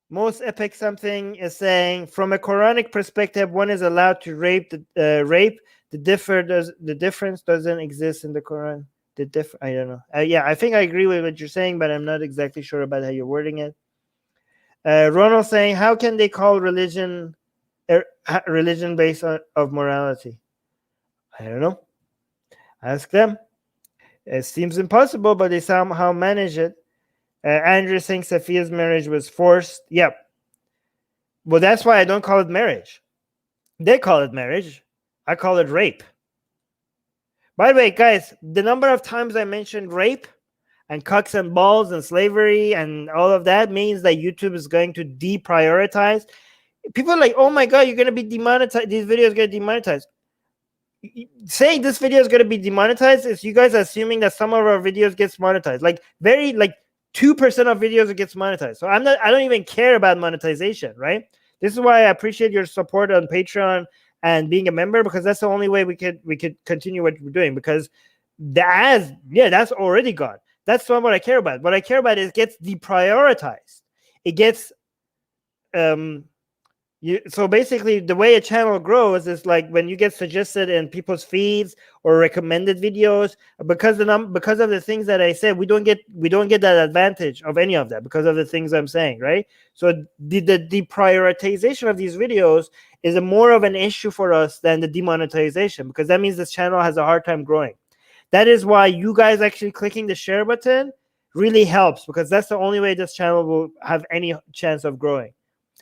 Most epic something is saying from a Quranic perspective, one is allowed to rape. The difference doesn't exist in the Quran. I don't know. Yeah, I think I agree with what you're saying, but I'm not exactly sure about how you're wording it. Ronald saying, how can they call religion based of morality? I don't know. Ask them. It seems impossible, but they somehow manage it. Andrew thinks Safia's marriage was forced. Yep. Well, that's why I don't call it marriage. They call it marriage. I call it rape. By the way, guys, the number of times I mentioned rape and cucks and balls and slavery and all of that means that YouTube is going to deprioritize. People are like, oh my God, you're going to be demonetized. These videos get demonetized. Saying this video is going to be demonetized is you guys assuming that some of our videos gets monetized. Like 2% of videos gets monetized. So I don't even care about monetization, right? This is why I appreciate your support on Patreon and being a member, because that's the only way we could continue what we're doing, because the ads, that's already gone. That's not what I care about. What I care about is it gets deprioritized. It gets so basically the way a channel grows is like when you get suggested in people's feeds or recommended videos, because of the things that I said, we don't get that advantage of any of that because of the things I'm saying, right? So the deprioritization of these videos is more of an issue for us than the demonetization, because that means this channel has a hard time growing. That is why you guys actually clicking the share button really helps, because that's the only way this channel will have any chance of growing.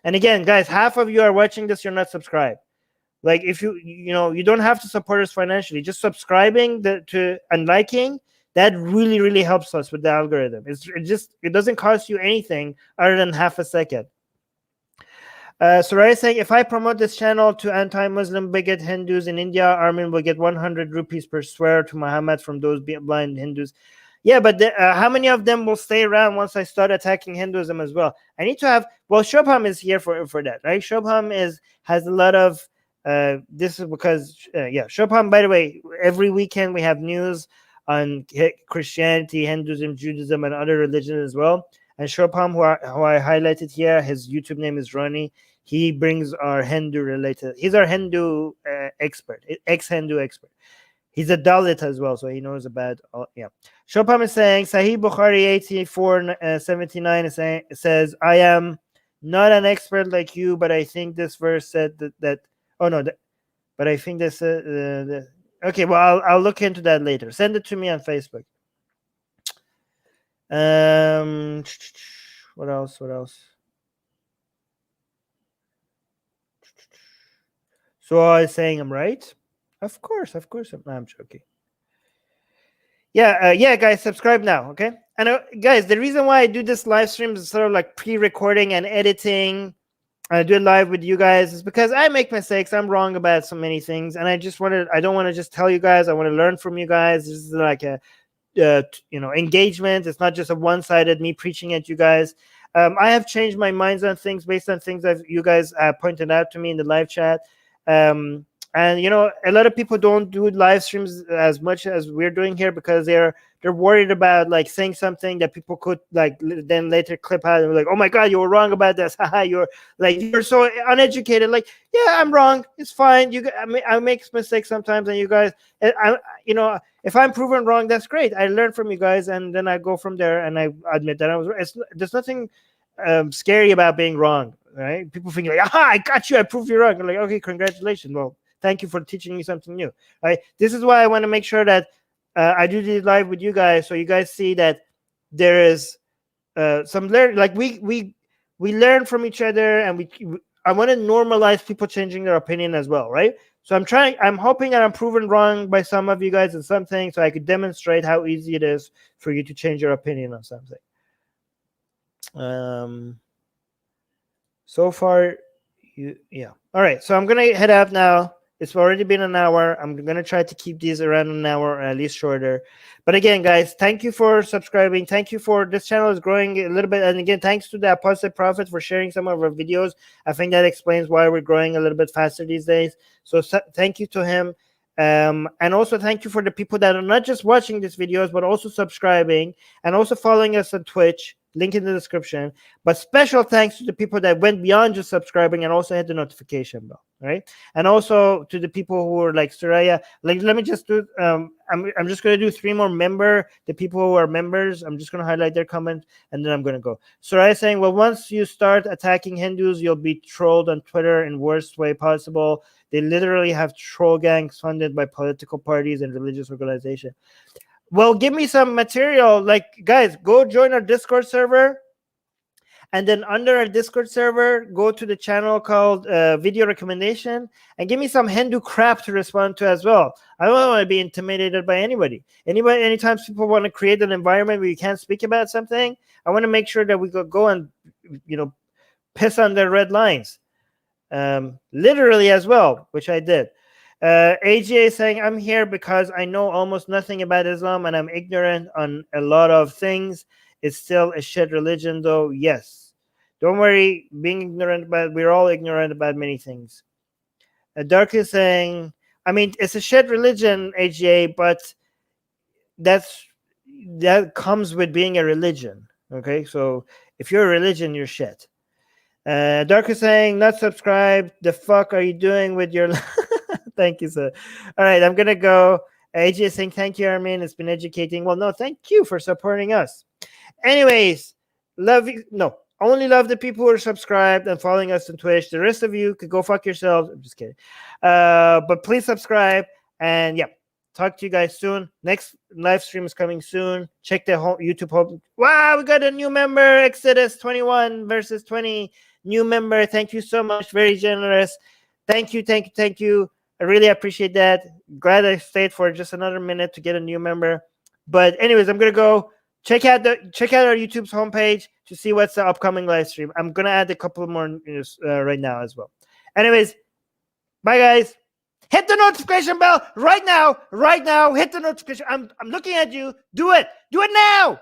And again, guys, half of you are watching this, you're not subscribed. Like if you don't have to support us financially, just subscribing and liking, that really, really helps us with the algorithm. It doesn't cost you anything other than half a second. Soraya saying, if I promote this channel to anti-Muslim bigot Hindus in India, Armin will get 100 rupees per swear to Muhammad from those blind Hindus. Yeah, but how many of them will stay around once I start attacking Hinduism as well? I need to have. Well, Shobham is here for that, right? Shobham has a lot of. This is because Shobham. By the way, every weekend we have news on Christianity, Hinduism, Judaism, and other religions as well. And Shobham, who I highlighted here, his YouTube name is Ronnie. He brings our Hindu related. He's our Hindu expert, ex-Hindu expert. He's a Dalit as well, so he knows about. Shobham is saying, Sahih Bukhari 8479 says, I am not an expert like you, but I think this verse said that oh no, but I think this. Okay, well, I'll look into that later. Send it to me on Facebook. What else? So I was saying I'm right. Of course. I'm joking. Yeah, guys, subscribe now, okay? And guys, the reason why I do this live stream is sort of like pre-recording and editing. I do it live with you guys is because I make mistakes. I'm wrong about so many things, and I don't want to just tell you guys. I want to learn from you guys. This is like a engagement. It's not just a one-sided me preaching at you guys. I have changed my minds on things based on things that you guys pointed out to me in the live chat. And a lot of people don't do live streams as much as we're doing here because they're worried about like saying something that people could like then later clip out and be like, oh my God, you were wrong about this. you're so uneducated. Like, yeah, I'm wrong. It's fine. I make mistakes sometimes, and you guys, if I'm proven wrong, that's great. I learn from you guys, and then I go from there and I admit that I was wrong. There's nothing scary about being wrong, right? People think like, aha, I got you. I proved you wrong. I'm like, okay, congratulations. Well, thank you for teaching me something new. Right? This is why I want to make sure that I do this live with you guys, so you guys see that there is some learn. Like we learn from each other, and I want to normalize people changing their opinion as well, right? So I'm hoping that I'm proven wrong by some of you guys in something, so I could demonstrate how easy it is for you to change your opinion on something. So far, all right, so I'm gonna head out now. It's already been an hour. I'm gonna try to keep these around an hour or at least shorter. But again, guys, thank you for subscribing. Thank you for this channel is growing a little bit, and again, thanks to the Apostate Prophet for sharing some of our videos. I think that explains why we're growing a little bit faster these days. So thank you to him. And also thank you for the people that are not just watching these videos, but also subscribing and also following us on Twitch. Link in the description. But special thanks to the people that went beyond just subscribing and also hit the notification bell, right? And also to the people who were like Soraya. Like, let me just do. I'm just gonna do 3 more the people who are members. I'm just gonna highlight their comment and then I'm gonna go. Soraya saying, well, once you start attacking Hindus, you'll be trolled on Twitter in worst way possible. They literally have troll gangs funded by political parties and religious organizations. Well, give me some material. Like, guys, go join our Discord server And then under our Discord server, go to the channel called Video Recommendation and give me some Hindu crap to respond to as well. I don't want to be intimidated by anybody. Anytime people want to create an environment where you can't speak about something, I want to make sure that we go and, piss on their red lines. Literally as well, which I did. AJ is saying, I'm here because I know almost nothing about Islam and I'm ignorant on a lot of things. It's still a shit religion, though. Yes. Don't worry, being ignorant about, we're all ignorant about many things. Dark is saying, I mean, it's a shit religion, AJ, but that comes with being a religion. Okay, so if you're a religion, you're shit. Dark is saying, not subscribed. The fuck are you doing with your... Thank you, sir. All right, I'm going to go. AJ is saying, thank you, Armin. It's been educating. Well, no, thank you for supporting us. Anyways, love you. No, only love the people who are subscribed and following us on Twitch. The rest of you could go fuck yourselves. I'm just kidding. But please subscribe. And yeah, talk to you guys soon. Next live stream is coming soon. Check the YouTube home. Wow, we got a new member. Exodus 21 versus 20. New member. Thank you so much. Very generous. Thank you. I really appreciate that. Glad I stayed for just another minute to get a new member. But anyways, I'm gonna go check out our YouTube's homepage to see what's the upcoming live stream. I'm gonna add a couple more news right now as well. Anyways, bye guys. Hit the notification bell right now. Hit the notification. I'm looking at you. Do it now.